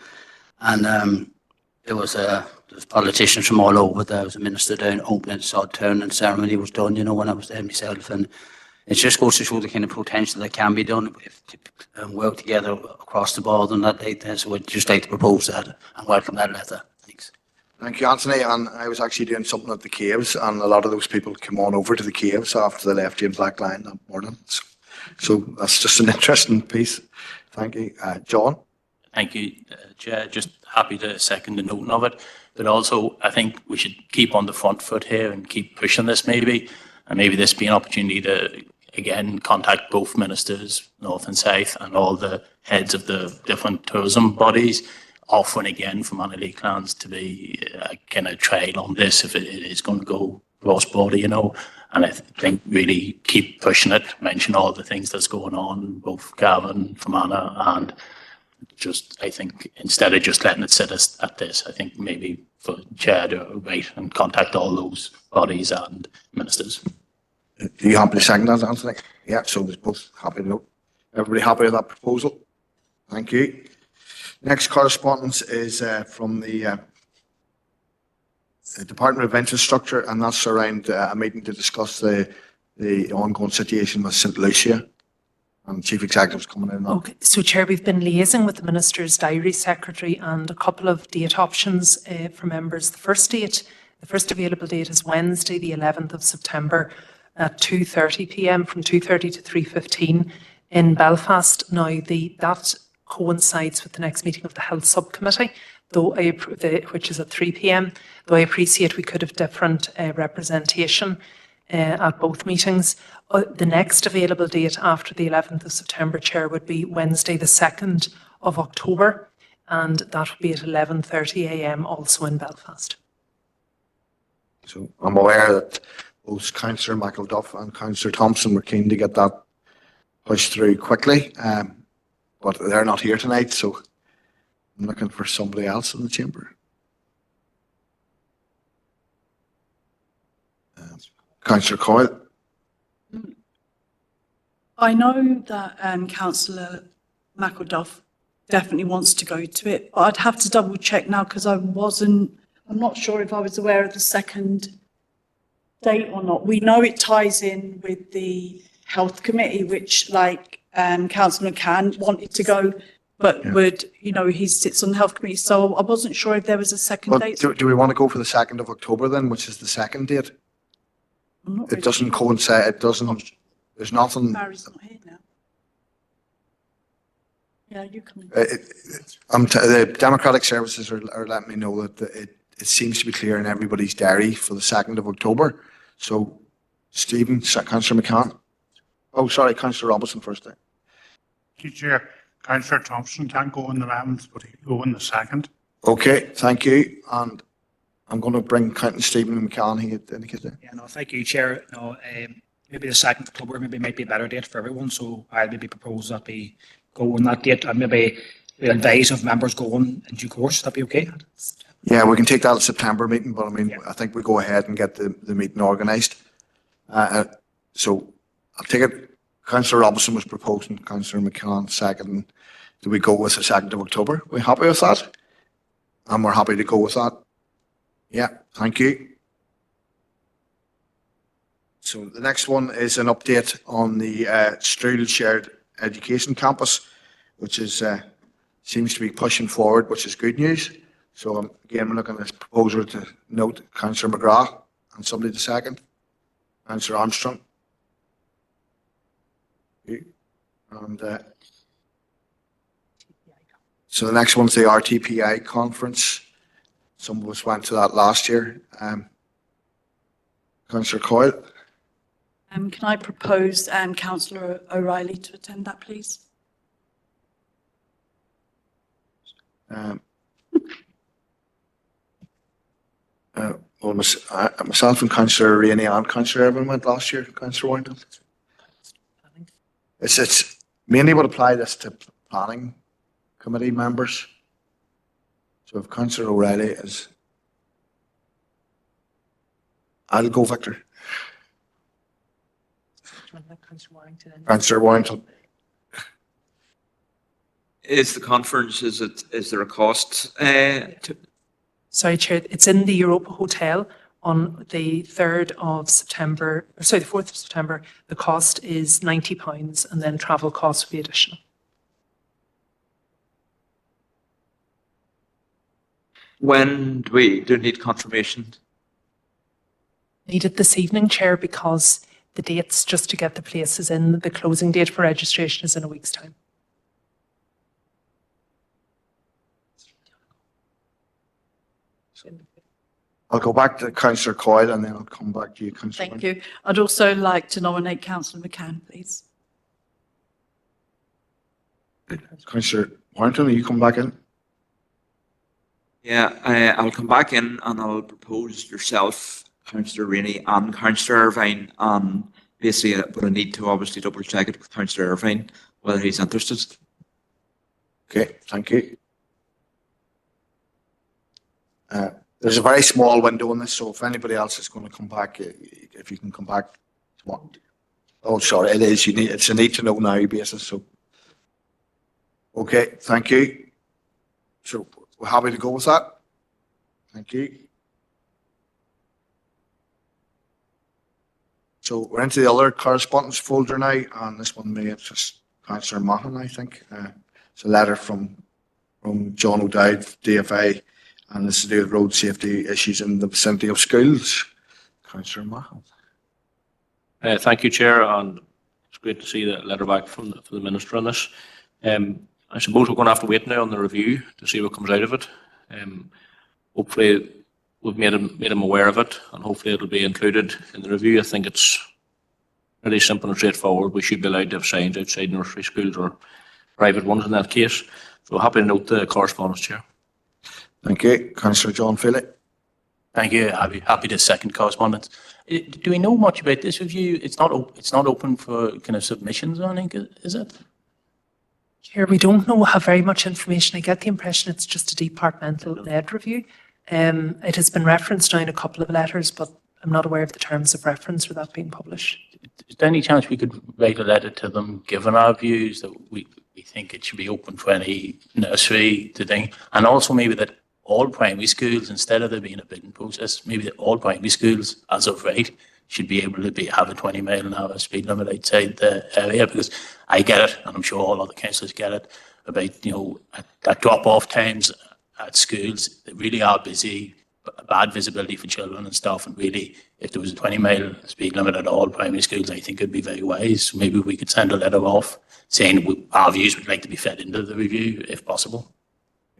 And there was politicians from all over. There was a minister down opening Sod Town, and ceremony was done, you know, when I was there myself. And it just goes to show the kind of potential that can be done if work together across the board on that date there. So I'd just like to propose that and welcome that letter. Thanks. Thank you, Anthony. And I was actually doing something at the caves, and a lot of those people came on over to the caves after they left James Black Lion that morning. So that's just an interesting piece. Thank you. John? Thank you, Chair. Just happy to second the noting of it. But also, I think we should keep on the front foot here and keep pushing this maybe. And maybe this be an opportunity to again, contact both ministers, North and South, and all the heads of the different tourism bodies, offering again for Manly Clans to be a kind of trail on this if it is going to go cross-border, you know. And I think really keep pushing it, mention all the things that's going on, both Gavin, Fermanagh, and just, I think, instead of just letting it sit at this, I think maybe for Chair to wait and contact all those bodies and ministers. Are you happy to second that, Anthony? Yeah, so there's both happy to know. Everybody happy with that proposal? Thank you. Next correspondence is from the Department of Infrastructure, and that's around a meeting to discuss the ongoing situation with St. Lucia. And Chief Executive's coming in. Okay, so Chair, we've been liaising with the Minister's Diary Secretary and a couple of date options for members. The first available date is Wednesday, the 11th of September at 2:30 p.m. from 2:30 to 3:15 in Belfast. Now, that coincides with the next meeting of the Health Subcommittee, which is at 3 p.m. Though I appreciate we could have different representation at both meetings. The next available date after the 11th of September, Chair, would be Wednesday, the 2nd of October, and that would be at 11:30 a.m. also in Belfast. So I'm aware that both Councillor McElduff and Councillor Thompson were keen to get that pushed through quickly, but they're not here tonight, so I'm looking for somebody else in the chamber. Councillor Coyle. I know that Councillor McElduff definitely wants to go to it, but I'd have to double check now because I'm not sure if I was aware of the second date or not. We know it ties in with the Health Committee, which Councillor McCann wanted to go, but he sits on the Health Committee, so I wasn't sure if there was a second date. Do we want to go for the 2nd of October then, which is the second date? It doesn't coincide, there's nothing. Barry's not here now. Yeah, you come in. The Democratic Services are letting me know that it seems to be clear in everybody's diary for the 2nd of October. So, Stephen, Councillor McCann. Oh, sorry, Councillor Robinson first. Thank you, Chair. Councillor Thompson can't go on the 11th, but he'll go on the 2nd. Okay, thank you. And I'm going to bring Councillor Stephen McCann here. Yeah, no, thank you, Chair. No, maybe the 2nd of October might be a better date for everyone, so I'll maybe propose that we go on that date, and maybe we'll advise of members going in due course. That'd be okay? Yeah, we can take that at September meeting, but I think we go ahead and get the meeting organised. So I'll take it. Councillor Robinson was proposing, Councillor McCann second. Do we go with the 2nd of October? We happy with that? And we're happy to go with that. Yeah, thank you. So the next one is an update on the Strudel Shared Education Campus, which is seems to be pushing forward, which is good news. So again, we're looking at this proposal to note Councillor McGrath and somebody to second. Councillor Armstrong. And so the next one's the RTPI conference. Some of us went to that last year. Councillor Coyle. Can I propose Councillor O'Reilly to attend that, please? Well, myself and Councillor Rainey and Councillor Evan went last year. Councillor Warrington. It's mainly would apply this to planning committee members. So if Councillor O'Reilly is, I'll go, Victor. Councillor Warrington. Is the conference, is there a cost Sorry, Chair, it's in the Europa Hotel on the 3rd of September, the 4th of September. The cost is £90 and then travel costs will be additional. When do we need confirmation? Needed this evening, Chair, because the dates, just to get the places in, the closing date for registration is in a week's time. I'll go back to Councillor Coyle and then I'll come back to you, Councillor. Thank you. I'd also like to nominate Councillor McCann, please. Councillor Warrington, are you come back in? Yeah, I'll come back in and I'll propose yourself, Councillor Rainey and Councillor Irvine. Basically, but I need to obviously double check it with Councillor Irvine whether he's interested. Okay, thank you. There's a very small window in this, so if anybody else is going to come back, if you can come back. Oh, sorry, it is. It's a need to know now basis. So, okay, thank you. So we're happy to go with that. Thank you. So we're into the other correspondence folder now, and this one may it's just Councillor Mahan, I think. It's a letter from John O'Dowd, DFA, and this is to do with road safety issues in the vicinity of schools. Councillor Mahan. Thank you, Chair, and it's great to see the letter back from the Minister on this. I suppose we're going to have to wait now on the review to see what comes out of it. Hopefully we've made him aware of it, and hopefully it'll be included in the review. I think it's really simple and straightforward. We should be allowed to have signs outside nursery schools or private ones in that case. So happy to note the correspondence, Chair. Thank you. Councillor John Feely. Thank you. Happy to second correspondence. Do we know much about this review? It's not open for kind of submissions, I think, is it? Chair, we don't have very much information. I get the impression it's just a departmental-led review. It has been referenced now in a couple of letters, but I'm not aware of the terms of reference for that being published. Is there any chance we could write a letter to them, given our views, that we think it should be open for any nursery to think, and also maybe that all primary schools, instead of there being a bidding process, maybe that all primary schools, as of right, should be able to have a 20-mile-an-hour speed limit outside the area, because I get it, and I'm sure all other councillors get it, about, at drop-off times at schools that really are busy, bad visibility for children and stuff, and really, if there was a 20-mile speed limit at all primary schools, I think it'd be very wise. So maybe we could send a letter off saying our views would like to be fed into the review, if possible.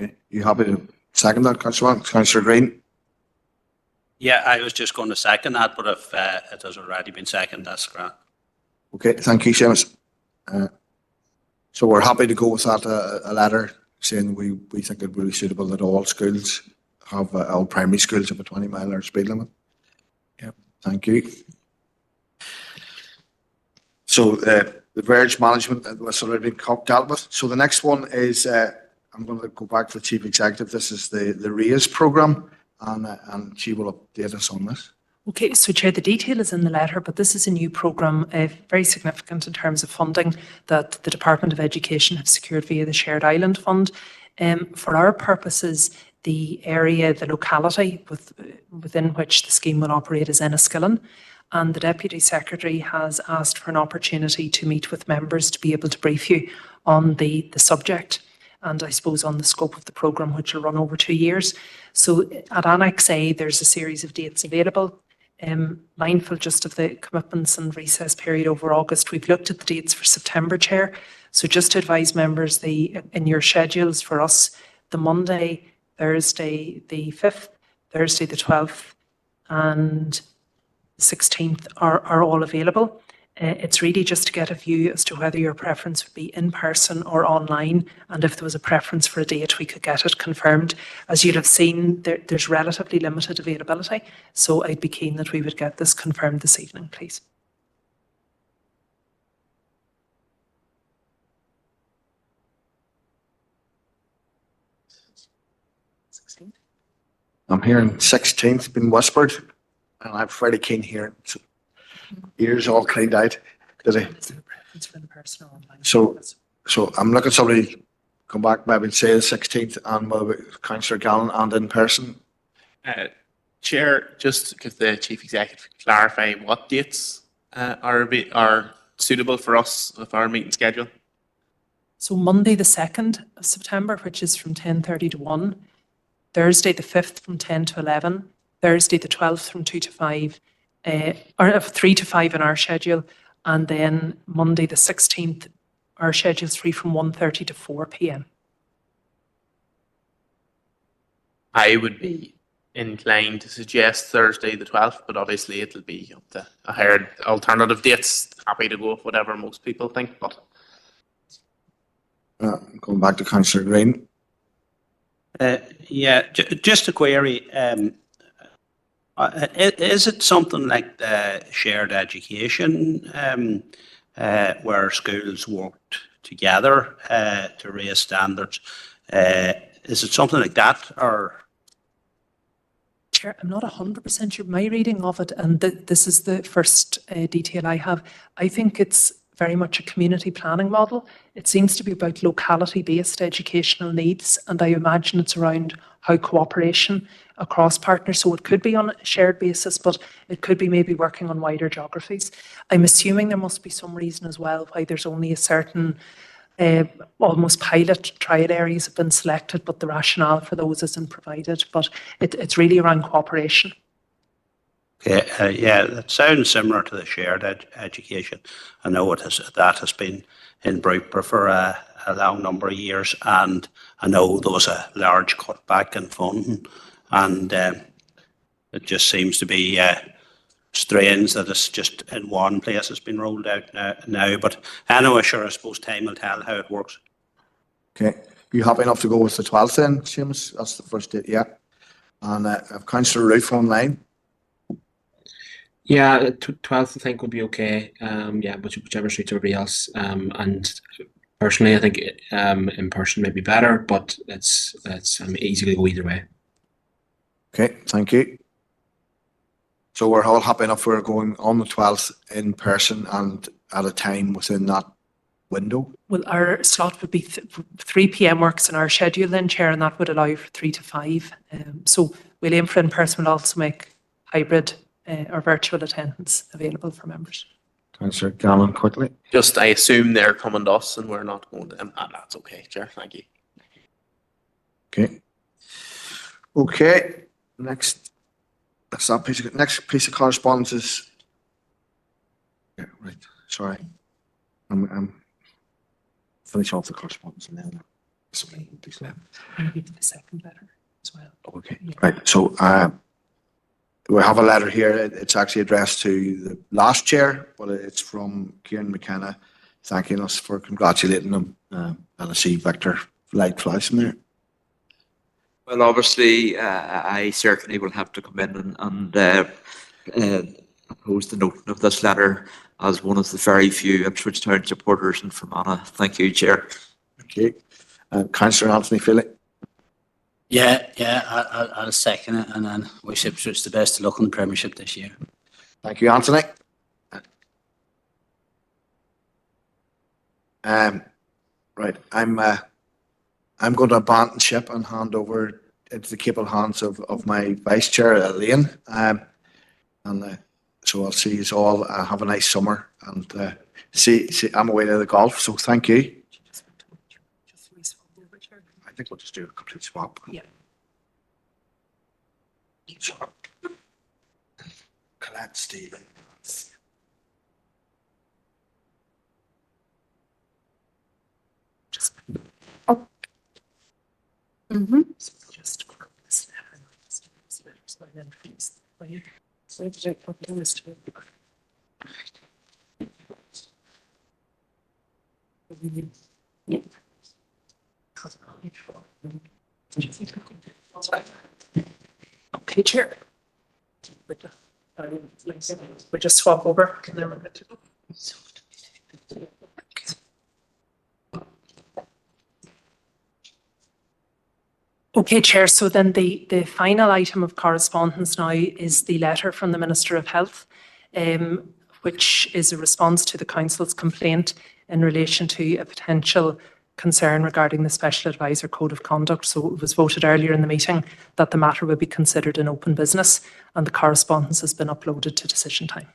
Okay. You happy to second that, Councillor Green? Yeah, I was just going to second that, but if it has already been seconded, that's great. Okay, thank you, Seamus. So we're happy to go with that, a letter saying we think it would be suitable that all schools have, all primary schools have a 20-mile-an-hour speed limit. Yeah, thank you. So the verge management was already been dealt with. So the next one is, I'm going to go back to the Chief Executive. This is the RAISE programme, and she will update us on this. Okay, so Chair, the detail is in the letter, but this is a new programme, very significant in terms of funding that the Department of Education have secured via the Shared Island Fund. For our purposes, the area, the locality within which the scheme will operate is Enniskillen, and the Deputy Secretary has asked for an opportunity to meet with members to be able to brief you on the subject, and I suppose on the scope of the programme, which will run over 2 years. So at Annex A, there's a series of dates available. Mindful just of the commitments and recess period over August, we've looked at the dates for September, Chair. So just to advise members, in your schedules for us, the Monday, Thursday the 5th, Thursday the 12th, and 16th are all available. It's really just to get a view as to whether your preference would be in person or online, and if there was a preference for a date, we could get it confirmed. As you'd have seen, there's relatively limited availability, so I'd be keen that we would get this confirmed this evening, please. I'm hearing 16th been whispered, and I'm fairly keen here. So ears all cleaned out. So I'm looking at somebody come back maybe say the 16th and maybe Councillor Gallen and in person. Chair, just because the Chief Executive can clarify what dates are suitable for us with our meeting schedule. So Monday the 2nd of September, which is from 10:30 to 1, Thursday the 5th from 10 to 11, Thursday the 12th from 2 to 5, or 3 to 5 in our schedule, and then Monday the 16th, our schedule is free from 1:30 to 4 p.m. I would be inclined to suggest Thursday the 12th, but obviously it'll be up to I heard alternative dates. Happy to go with whatever most people think, but Going back to Councillor Green. Yeah, just a query. Is it something like the shared education where schools worked together to raise standards? Is it something like that, or? Chair, I'm not 100% sure. My reading of it, and this is the first detail I have, I think it's very much a community planning model. It seems to be about locality-based educational needs, and I imagine it's around how cooperation across partners, so it could be on a shared basis, but it could be maybe working on wider geographies. I'm assuming there must be some reason as well why there's only a certain almost pilot trial areas have been selected, but the rationale for those isn't provided. But it's really around cooperation. Okay, yeah, that sounds similar to the shared education. I know that has been in Bruper for a long number of years, and I know there was a large cutback in funding, and it just seems to be strange that it's just in one place it's been rolled out now. But anyway, sure, I suppose time will tell how it works. Okay, you happy enough to go with the 12th then, Seamus? That's the first date, yeah. And Councillor Roof online. Yeah, 12th I think would be okay. Yeah, whichever suits everybody else. And personally, I think in person may be better, but it's easy to go either way. Okay, thank you. So we're all happy enough we're going on the 12th in person and at a time within that window? Well, our slot would be 3 p.m. works in our schedule then, Chair, and that would allow for 3 to 5. So we'll aim for in-person, we'll also make hybrid or virtual attendance available for members. Councillor Gannon, quickly. just I assume they're coming to us and we're not going to them. That's okay, Chair. Thank you. Okay. Okay, next piece of correspondence is, yeah, right, sorry. I'm finish off the correspondence and then please left. Maybe the second letter as well. Okay, right, so we have a letter here. It's actually addressed to the last chair, but it's from Kieran McKenna thanking us for congratulating him, and I see Victor light flash in there. Well, obviously, I certainly will have to come in and oppose the noting of this letter as one of the very few Ipswich Town supporters in Fermanagh. Thank you, Chair. Okay. Councillor Anthony Philly. Yeah, I'll second it and then wish Ipswich the best of luck in the Premiership this year. Thank you, Anthony. Right, I'm going to abandon ship and hand over into the capable hands of my vice chair, Elaine. So I'll see you all. Have a nice summer and see. I'm away to the golf, so thank you. I think we'll just do a complete swap. Yeah. Colette, Stephen. Mm-hmm. Just okay, Chair. We just swap over and then we're good to go. Okay, Chair, so then the final item of correspondence now is the letter from the Minister of Health, which is a response to the Council's complaint in relation to a potential concern regarding the Special Advisor Code of Conduct. So it was voted earlier in the meeting that the matter would be considered an open business, and the correspondence has been uploaded to decision time.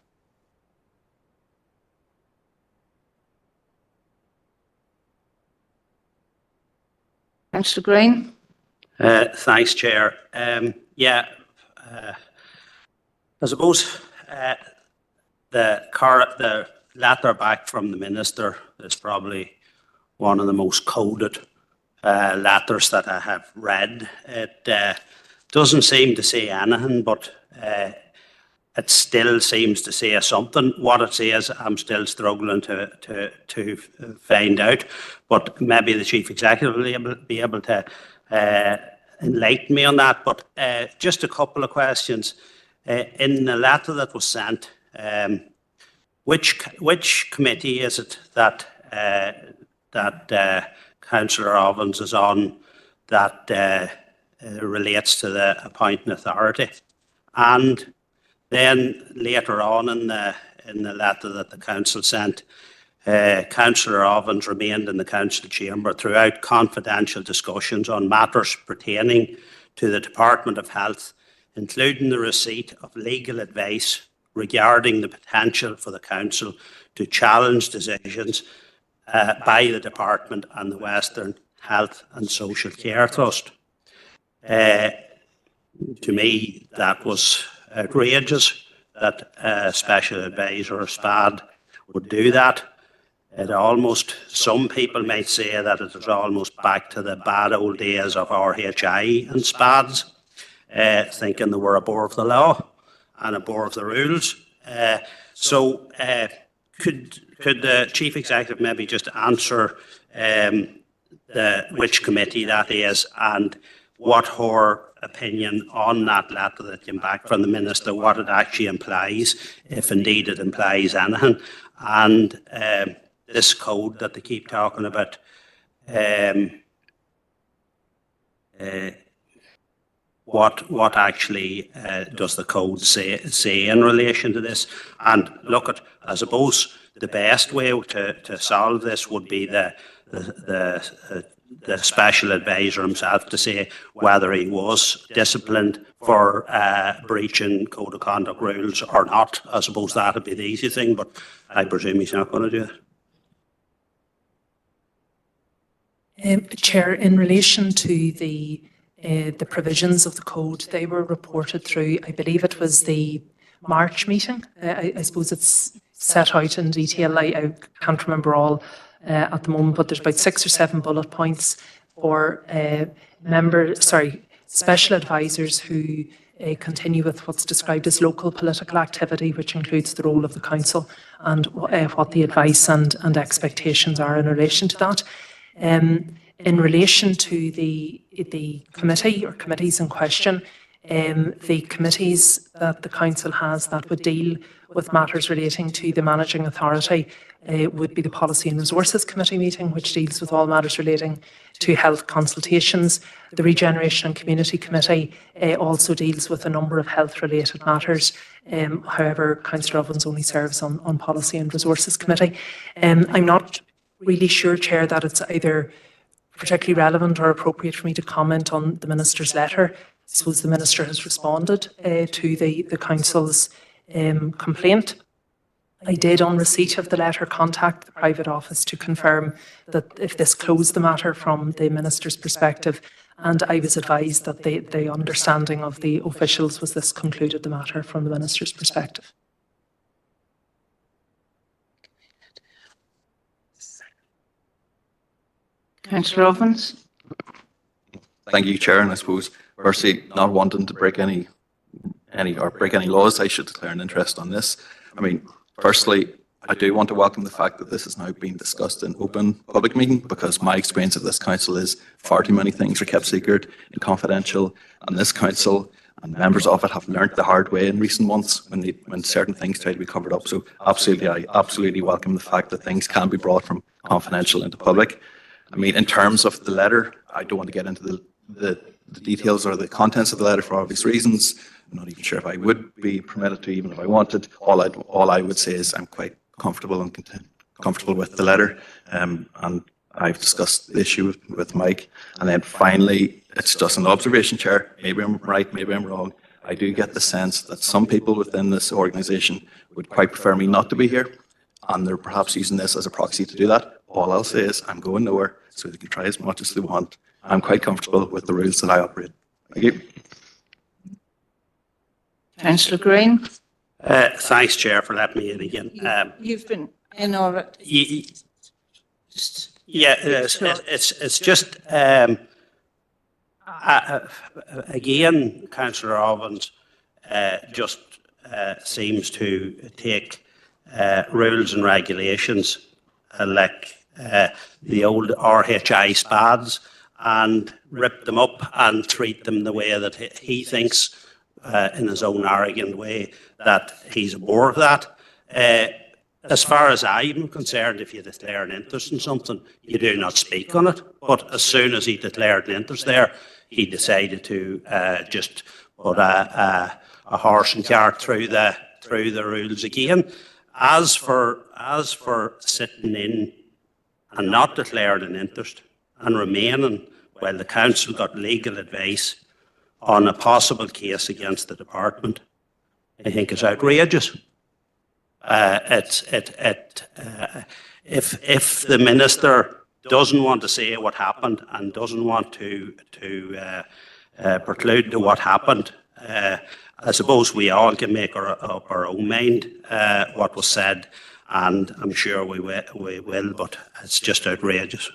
Councillor Green. Thanks, Chair. I suppose the letter back from the Minister is probably one of the most coded letters that I have read. It doesn't seem to say anything, but it still seems to say something. What it says, I'm still struggling to find out. But maybe the Chief Executive will be able to enlighten me on that. But just a couple of questions. In the letter that was sent, which committee is it that Councillor Ovens is on that relates to the appointing authority? And then later on in the letter that the council sent, Councillor Ovens remained in the council chamber throughout confidential discussions on matters pertaining to the Department of Health, including the receipt of legal advice regarding the potential for the council to challenge decisions by the department and the Western Health and Social Care Trust. To me, that was outrageous that a special advisor or SPAD would do that. It almost, some people might say that it is almost back to the bad old days of RHI and SPADs, thinking they were above the law and above the rules. So could the Chief Executive maybe just answer which committee that is and what her opinion on that letter that came back from the Minister, what it actually implies, if indeed it implies anything, and this code that they keep talking about, what actually does the code say in relation to this? And look, I suppose the best way to solve this would be the special advisor himself to say whether he was disciplined for breaching code of conduct rules or not. I suppose that would be the easy thing, but I presume he's not going to do it. Chair, in relation to the provisions of the code, they were reported through, I believe it was the March meeting. I suppose it's set out in detail. I can't remember all at the moment, but there's about 6 or 7 bullet points for special advisors who continue with what's described as local political activity, which includes the role of the council and what the advice and expectations are in relation to that. In relation to the committee or committees in question, the committees that the council has that would deal with matters relating to the managing authority would be the Policy and Resources Committee meeting, which deals with all matters relating to health consultations. The Regeneration and Community Committee also deals with a number of health-related matters. However, Councillor Ovens only serves on Policy and Resources Committee. I'm not really sure, Chair, that it's either particularly relevant or appropriate for me to comment on the Minister's letter. I suppose the Minister has responded to the Council's complaint. I did, on receipt of the letter, contact the private office to confirm that if this closed the matter from the Minister's perspective, and I was advised that the understanding of the officials was this concluded the matter from the Minister's perspective. Councillor Ovens. Thank you, Chair. And I suppose, firstly, not wanting to break any laws, I should declare an interest on this. I mean, firstly, I do want to welcome the fact that this is now being discussed in open public meeting, because my experience of this council is far too many things are kept secret and confidential, and this council and members of it have learnt the hard way in recent months when certain things try to be covered up. So absolutely, I absolutely welcome the fact that things can be brought from confidential into public. I mean, in terms of the letter, I don't want to get into the details or the contents of the letter for obvious reasons. I'm not even sure if I would be permitted to, even if I wanted. All I would say is I'm quite comfortable and comfortable with the letter, and I've discussed the issue with Mike. And then finally, it's just an observation, Chair. Maybe I'm right, maybe I'm wrong. I do get the sense that some people within this organisation would quite prefer me not to be here, and they're perhaps using this as a proxy to do that. All I'll say is I'm going nowhere, so they can try as much as they want. I'm quite comfortable with the rules that I operate. Thank you. Councillor Green. Thanks, Chair, for letting me in again. You've been in already. Yeah, it's just Again, Councillor Ovens just seems to take rules and regulations like the old RHI SPADs and rip them up and treat them the way that he thinks, in his own arrogant way, that he's more of that. As far as I'm concerned, if you declare an interest in something, you do not speak on it. But as soon as he declared an interest there, he decided to just put a horse and cart through the rules again. As for sitting in and not declaring an interest and remaining while the council got legal advice on a possible case against the department, I think is outrageous. If the minister doesn't want to say what happened and doesn't want to preclude to what happened, I suppose we all can make up our own mind what was said, and I'm sure we will, but it's just outrageous.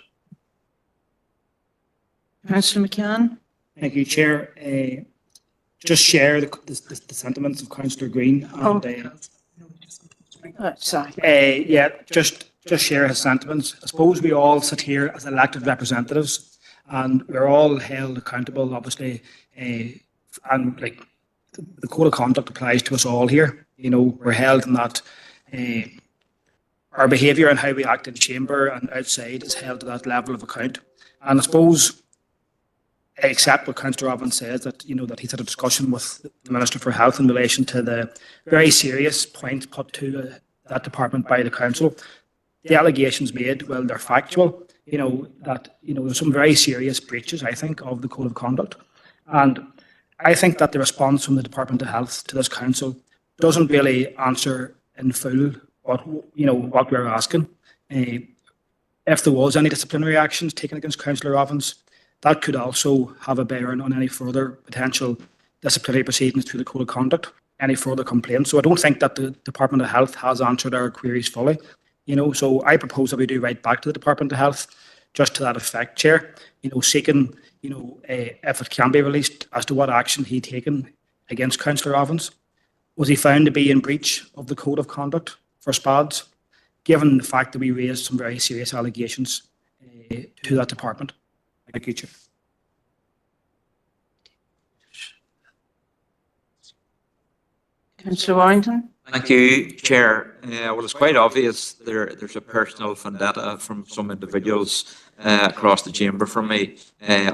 Councillor McCann. Thank you, Chair. Just share the sentiments of Councillor Green. And, sorry. Yeah, just share his sentiments. I suppose we all sit here as elected representatives, and we're all held accountable, obviously, and like the code of conduct applies to us all here. You know, we're held in that our behaviour and how we act in chamber and outside is held to that level of account. And I suppose I accept what Councillor Ovens says, that that he's had a discussion with the Minister for Health in relation to the very serious point put to that department by the council. The allegations made, well, they're factual. There's some very serious breaches, I think, of the code of conduct. And I think that the response from the Department of Health to this council doesn't really answer in full what we're asking. If there was any disciplinary actions taken against Councillor Ovens, that could also have a bearing on any further potential disciplinary proceedings through the code of conduct, any further complaints. So I don't think that the Department of Health has answered our queries fully. So I propose that we do write back to the Department of Health, just to that effect, Chair. Seeking, if it can be released, as to what action he taken against Councillor Ovens. Was he found to be in breach of the code of conduct for SPADs, given the fact that we raised some very serious allegations to that department? Thank you, Chair. Councillor Warrington. Thank you, Chair. Well, it's quite obvious there's a personal vendetta from some individuals across the chamber from me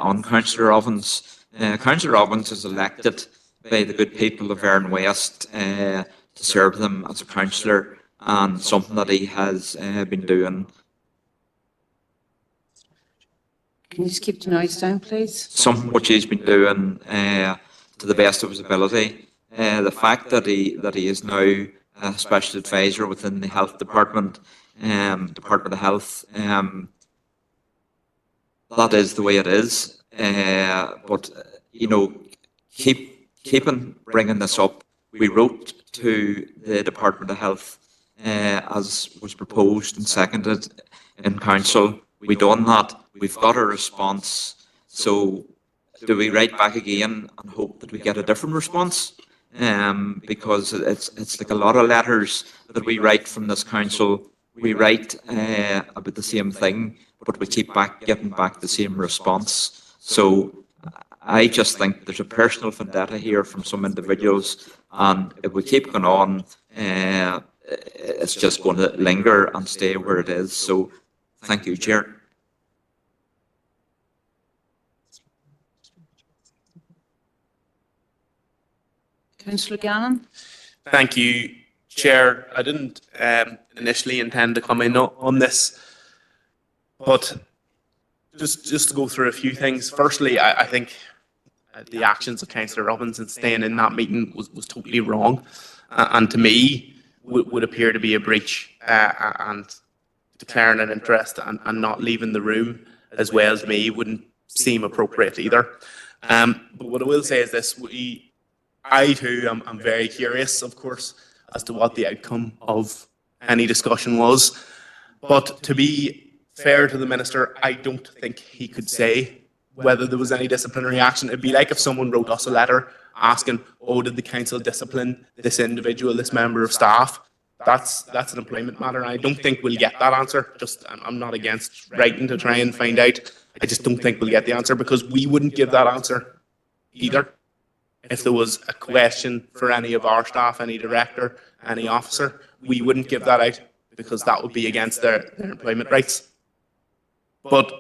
on Councillor Ovens. Councillor Ovens is elected by the good people of Aaron West to serve them as a councillor, and something that he has been doing. Can you just keep the noise down, please? Something which he's been doing to the best of his ability. The fact that he is now a special advisor within the health department, Department of Health, that is the way it is. But keeping bringing this up, we wrote to the Department of Health as was proposed and seconded in council. We done that. We've got a response. So do we write back again and hope that we get a different response? Because it's like a lot of letters that we write from this council. We write about the same thing, but we keep getting back the same response. So I just think there's a personal vendetta here from some individuals, and if we keep going on, it's just going to linger and stay where it is. So thank you, Chair. Councillor Gannon. Thank you, Chair. I didn't initially intend to come in on this, but just to go through a few things. Firstly, I think the actions of Councillor Ovens in staying in that meeting was totally wrong, and to me would appear to be a breach, and declaring an interest and not leaving the room as well, to me wouldn't seem appropriate either. But what I will say is this: I too am very curious, of course, as to what the outcome of any discussion was. But to be fair to the Minister, I don't think he could say whether there was any disciplinary action. It'd be like if someone wrote us a letter asking, oh, did the council discipline this individual, this member of staff? That's an employment matter. I don't think we'll get that answer. I'm not against writing to try and find out. I just don't think we'll get the answer, because we wouldn't give that answer either. If there was a question for any of our staff, any director, any officer, we wouldn't give that out, because that would be against their employment rights. But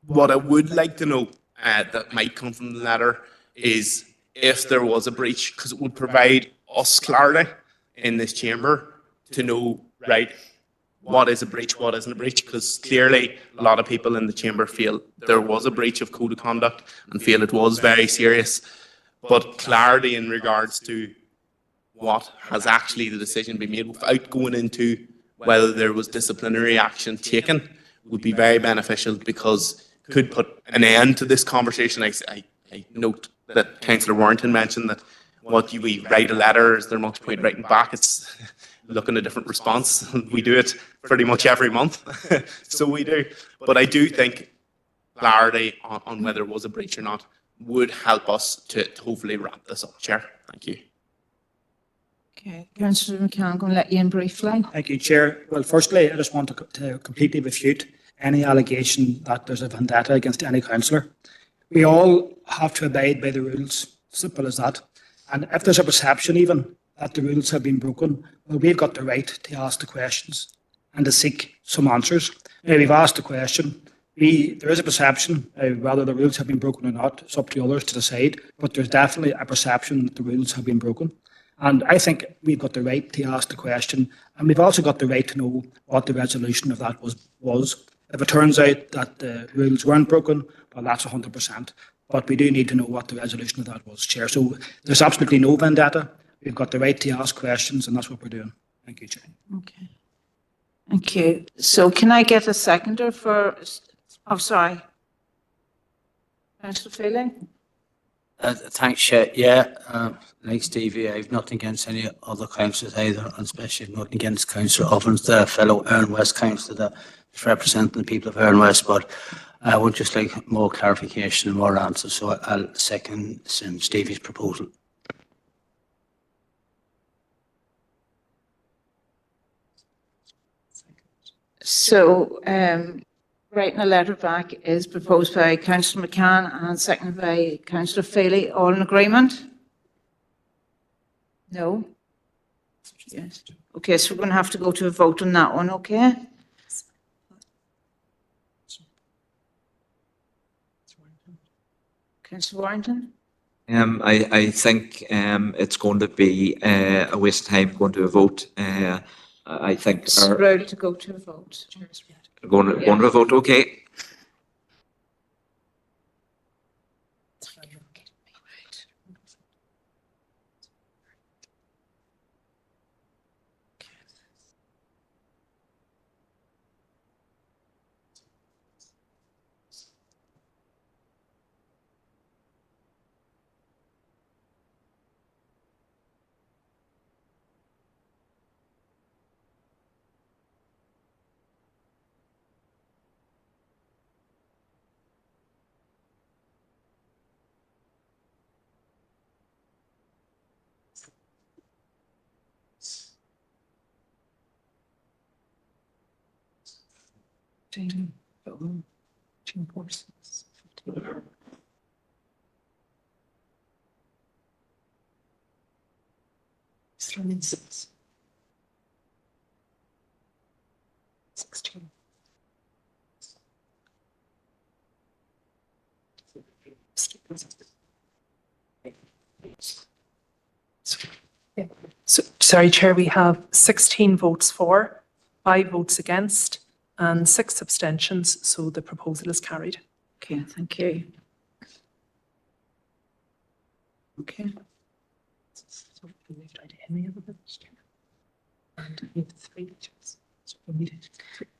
what I would like to know that might come from the letter is if there was a breach, because it would provide us clarity in this chamber to know, right, what is a breach, what isn't a breach, because clearly a lot of people in the chamber feel there was a breach of code of conduct and feel it was very serious. But clarity in regards to what has actually the decision been made without going into whether there was disciplinary action taken would be very beneficial, because it could put an end to this conversation. I note that Councillor Warrington mentioned that we write a letter, is there much point writing back? It's looking at a different response. We do it pretty much every month. So we do. But I do think clarity on whether it was a breach or not would help us to hopefully wrap this up, Chair. Thank you. Okay, Councillor McCann, I'm going to let you in briefly. Thank you, Chair. Well, firstly, I just want to completely refute any allegation that there's a vendetta against any councillor. We all have to abide by the rules, simple as that. And if there's a perception even that the rules have been broken, well, we've got the right to ask the questions and to seek some answers. Now, we've asked the question. There is a perception, whether the rules have been broken or not, it's up to others to decide, but there's definitely a perception that the rules have been broken. And I think we've got the right to ask the question, and we've also got the right to know what the resolution of that was. If it turns out that the rules weren't broken, well, that's 100%. But we do need to know what the resolution of that was, Chair. So there's absolutely no vendetta. We've got the right to ask questions, and that's what we're doing. Thank you, Chair. Okay. Thank you. So can I get a seconder for, oh, sorry. Councillor Feely? Thanks, Chair. Yeah, like Stevie, I have nothing against any other councillors either, and especially nothing against Councillor Ovens, the fellow Aaron West councillor that is representing the people of Aaron West, but I would just like more clarification and more answers, so I'll second Stevie's proposal. So, writing a letter back is proposed by Councillor McCann and seconded by Councillor Feely. All in agreement? No? Yes. Okay, so we're going to have to go to a vote on that one, okay? Councillor Warrington? I think it's going to be a waste of time going to a vote. I think It's ready to go to a vote. going to a vote, okay. So, sorry, Chair, we have 16 votes for, 5 votes against, and 6 abstentions, so the proposal is carried. Okay, thank you. Okay.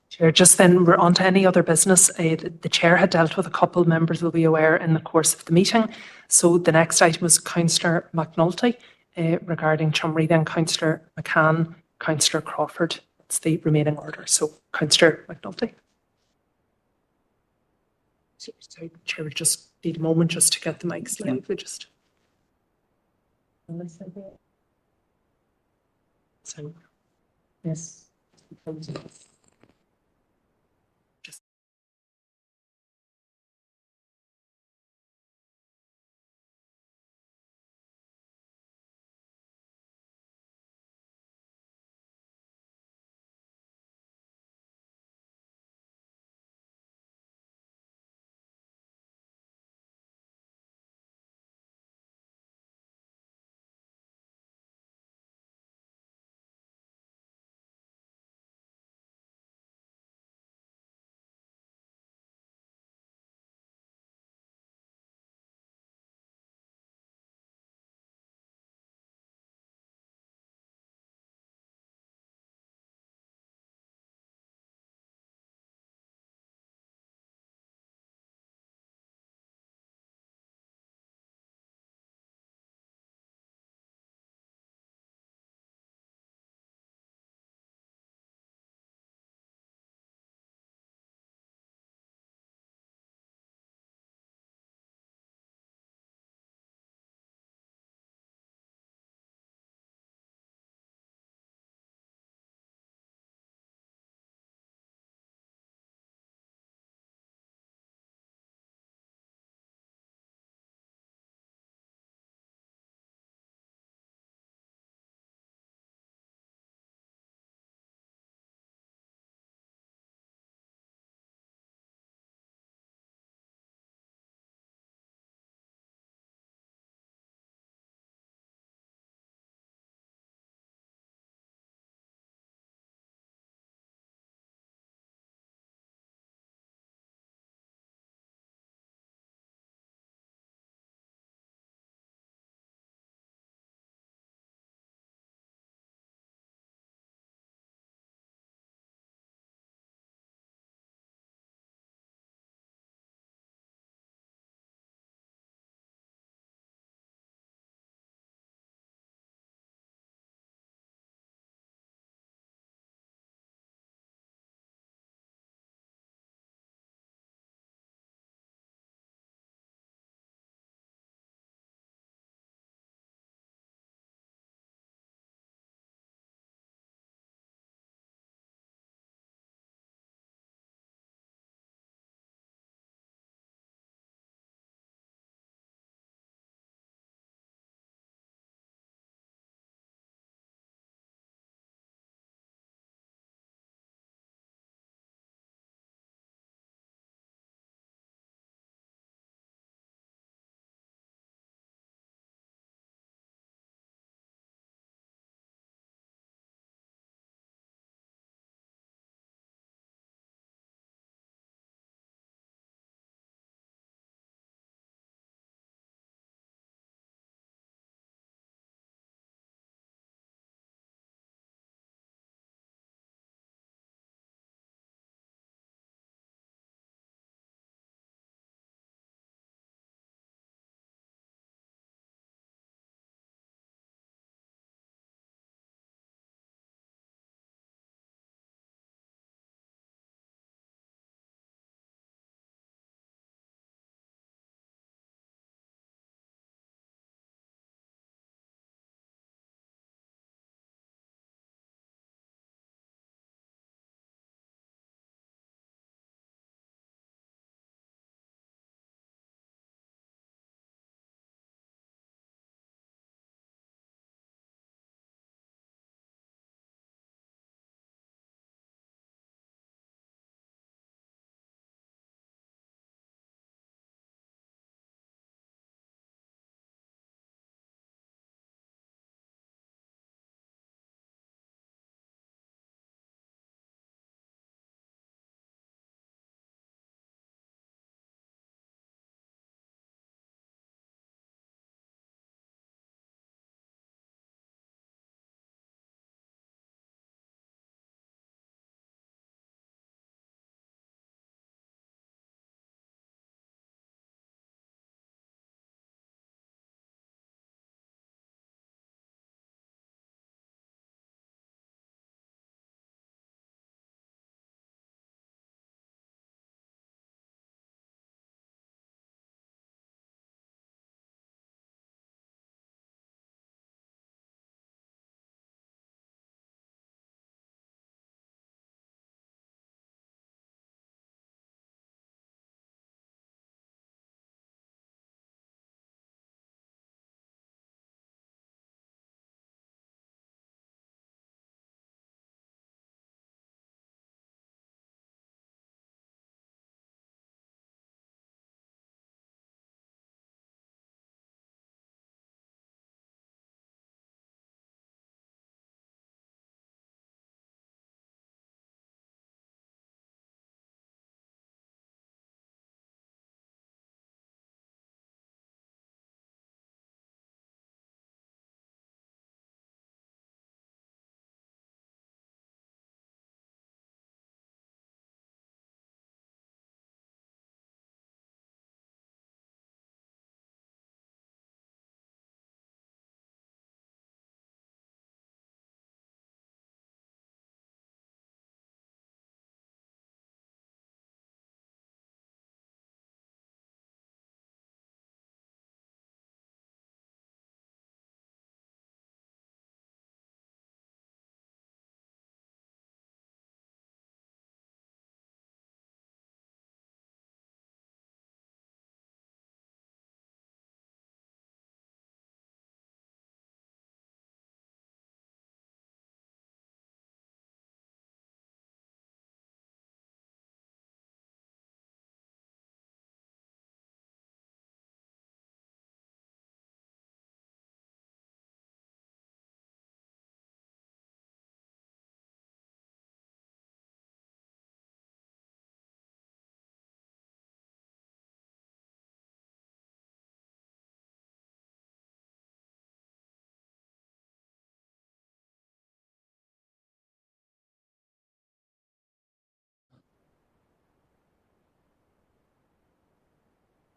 Chair, just then we're on to any other business. The Chair had dealt with a couple, members will be aware, in the course of the meeting. So the next item was Councillor McNulty regarding Chumree, then Councillor McCann, Councillor Crawford. That's the remaining order. So Councillor McNulty. Sorry, Chair, just need a moment just to get the mics live. We just. So, yes.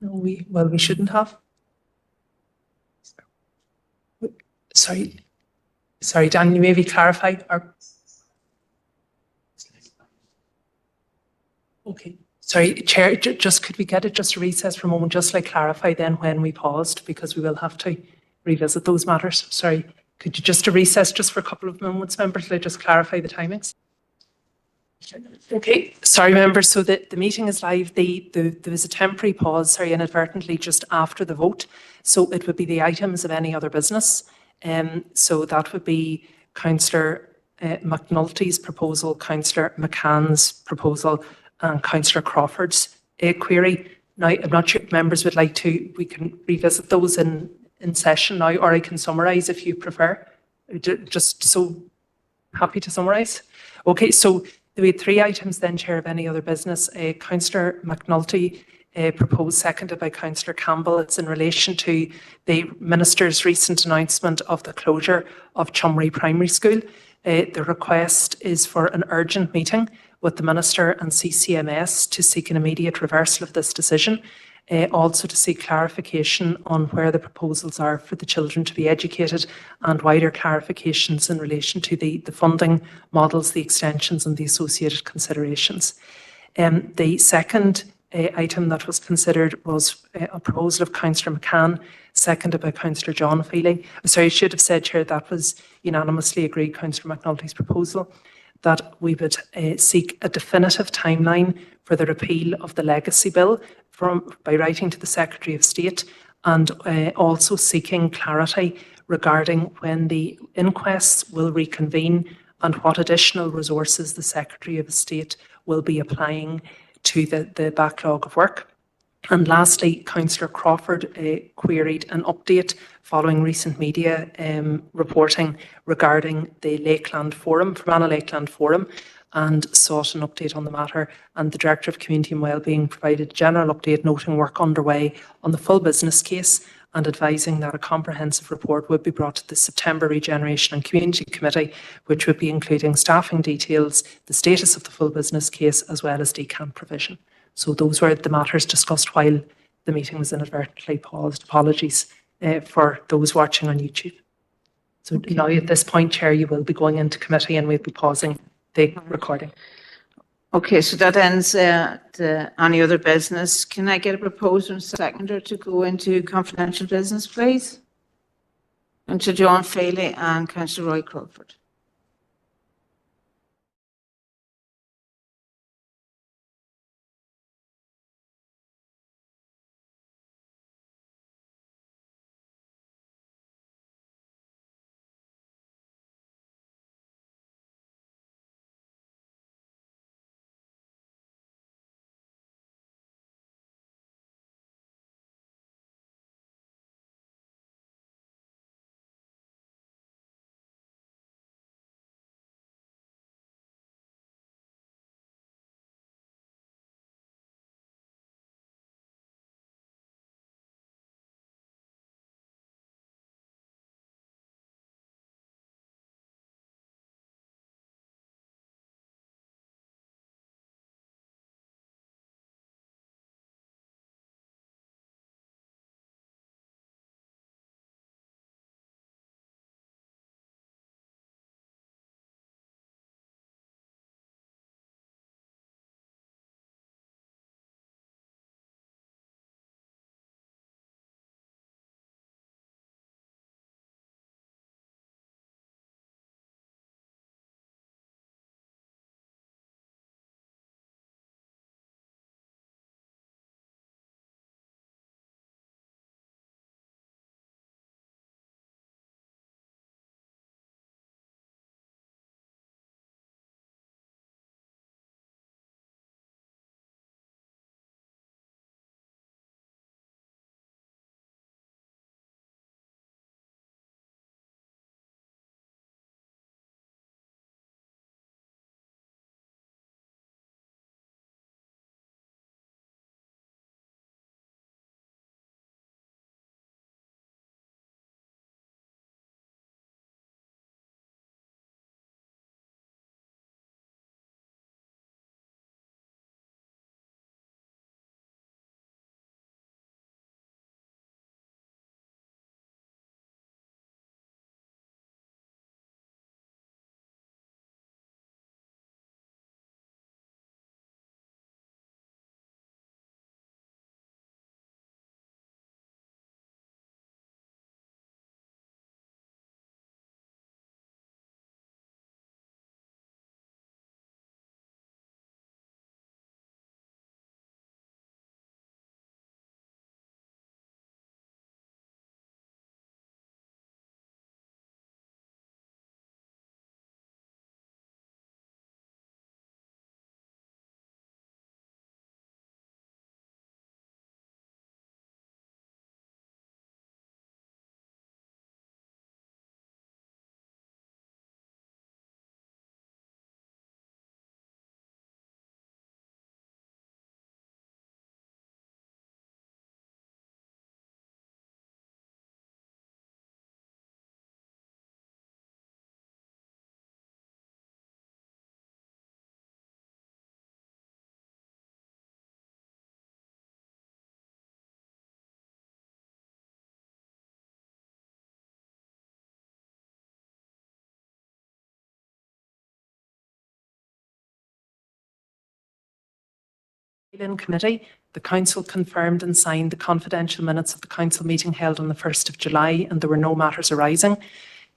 No, we shouldn't have. Sorry, Dan, you maybe clarify or. Okay, sorry, Chair, just could we get it just a recess for a moment, just like clarify then when we paused, because we will have to revisit those matters. Sorry, could you just a recess just for a couple of moments, members, to just clarify the timings? Okay, sorry, members, so the meeting is live. There was a temporary pause, sorry, inadvertently just after the vote. So it would be the items of any other business. So that would be Councillor McNulty's proposal, Councillor McCann's proposal, and Councillor Crawford's query. Now, I'm not sure if members would like to, we can revisit those in session now, or I can summarise if you prefer. Just so happy to summarise. Okay, so there were 3 items then, Chair, of any other business. Councillor McNulty proposed, seconded by Councillor Campbell. It's in relation to the Minister's recent announcement of the closure of Chumray Primary School. The request is for an urgent meeting with the Minister and CCMS to seek an immediate reversal of this decision. Also to seek clarification on where the proposals are for the children to be educated, and wider clarifications in relation to the funding models, the extensions and the associated considerations. The second item that was considered was a proposal of Councillor McCann, seconded by Councillor John Feely. Sorry, I should have said, Chair, that was unanimously agreed, Councillor McNulty's proposal, that we would seek a definitive timeline for the repeal of the legacy bill by writing to the Secretary of State, and also seeking clarity regarding when the inquests will reconvene and what additional resources the Secretary of State will be applying to the backlog of work. And lastly, Councillor Crawford queried an update following recent media reporting regarding the Lakeland Forum, Fermanagh Lakeland Forum, and sought an update on the matter. And the Director of Community and Wellbeing provided a general update noting work underway on the full business case and advising that a comprehensive report would be brought to the September Regeneration and Community Committee, which would be including staffing details, the status of the full business case, as well as decant provision. So those were the matters discussed while the meeting was inadvertently paused. Apologies for those watching on YouTube. So now at this point, Chair, you will be going into committee and we'll be pausing the recording. Okay, so that ends any other business. Can I get a proposer and seconder to go into confidential business, please? Councillor John Feely and Councillor Roy Crawford. In committee, the council confirmed and signed the confidential minutes of the council meeting held on the 1st of July, and there were no matters arising.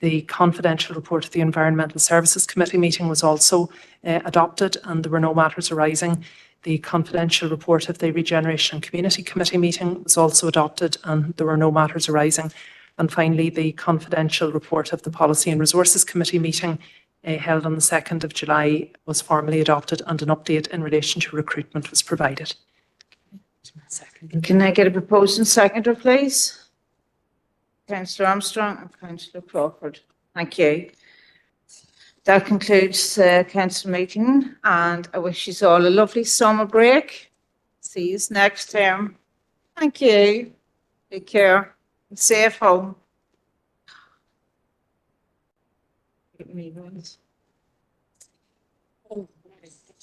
The confidential report of the Environmental Services Committee meeting was also adopted, and there were no matters arising. The confidential report of the Regeneration and Community Committee meeting was also adopted, and there were no matters arising. And finally, the confidential report of the Policy and Resources Committee meeting held on the 2nd of July was formally adopted, and an update in relation to recruitment was provided. Can I get a proposal seconder, please? Councillor Armstrong and Councillor Crawford. Thank you. That concludes the council meeting, and I wish you all a lovely summer break. See you next term. Thank you. Take care. Safe home.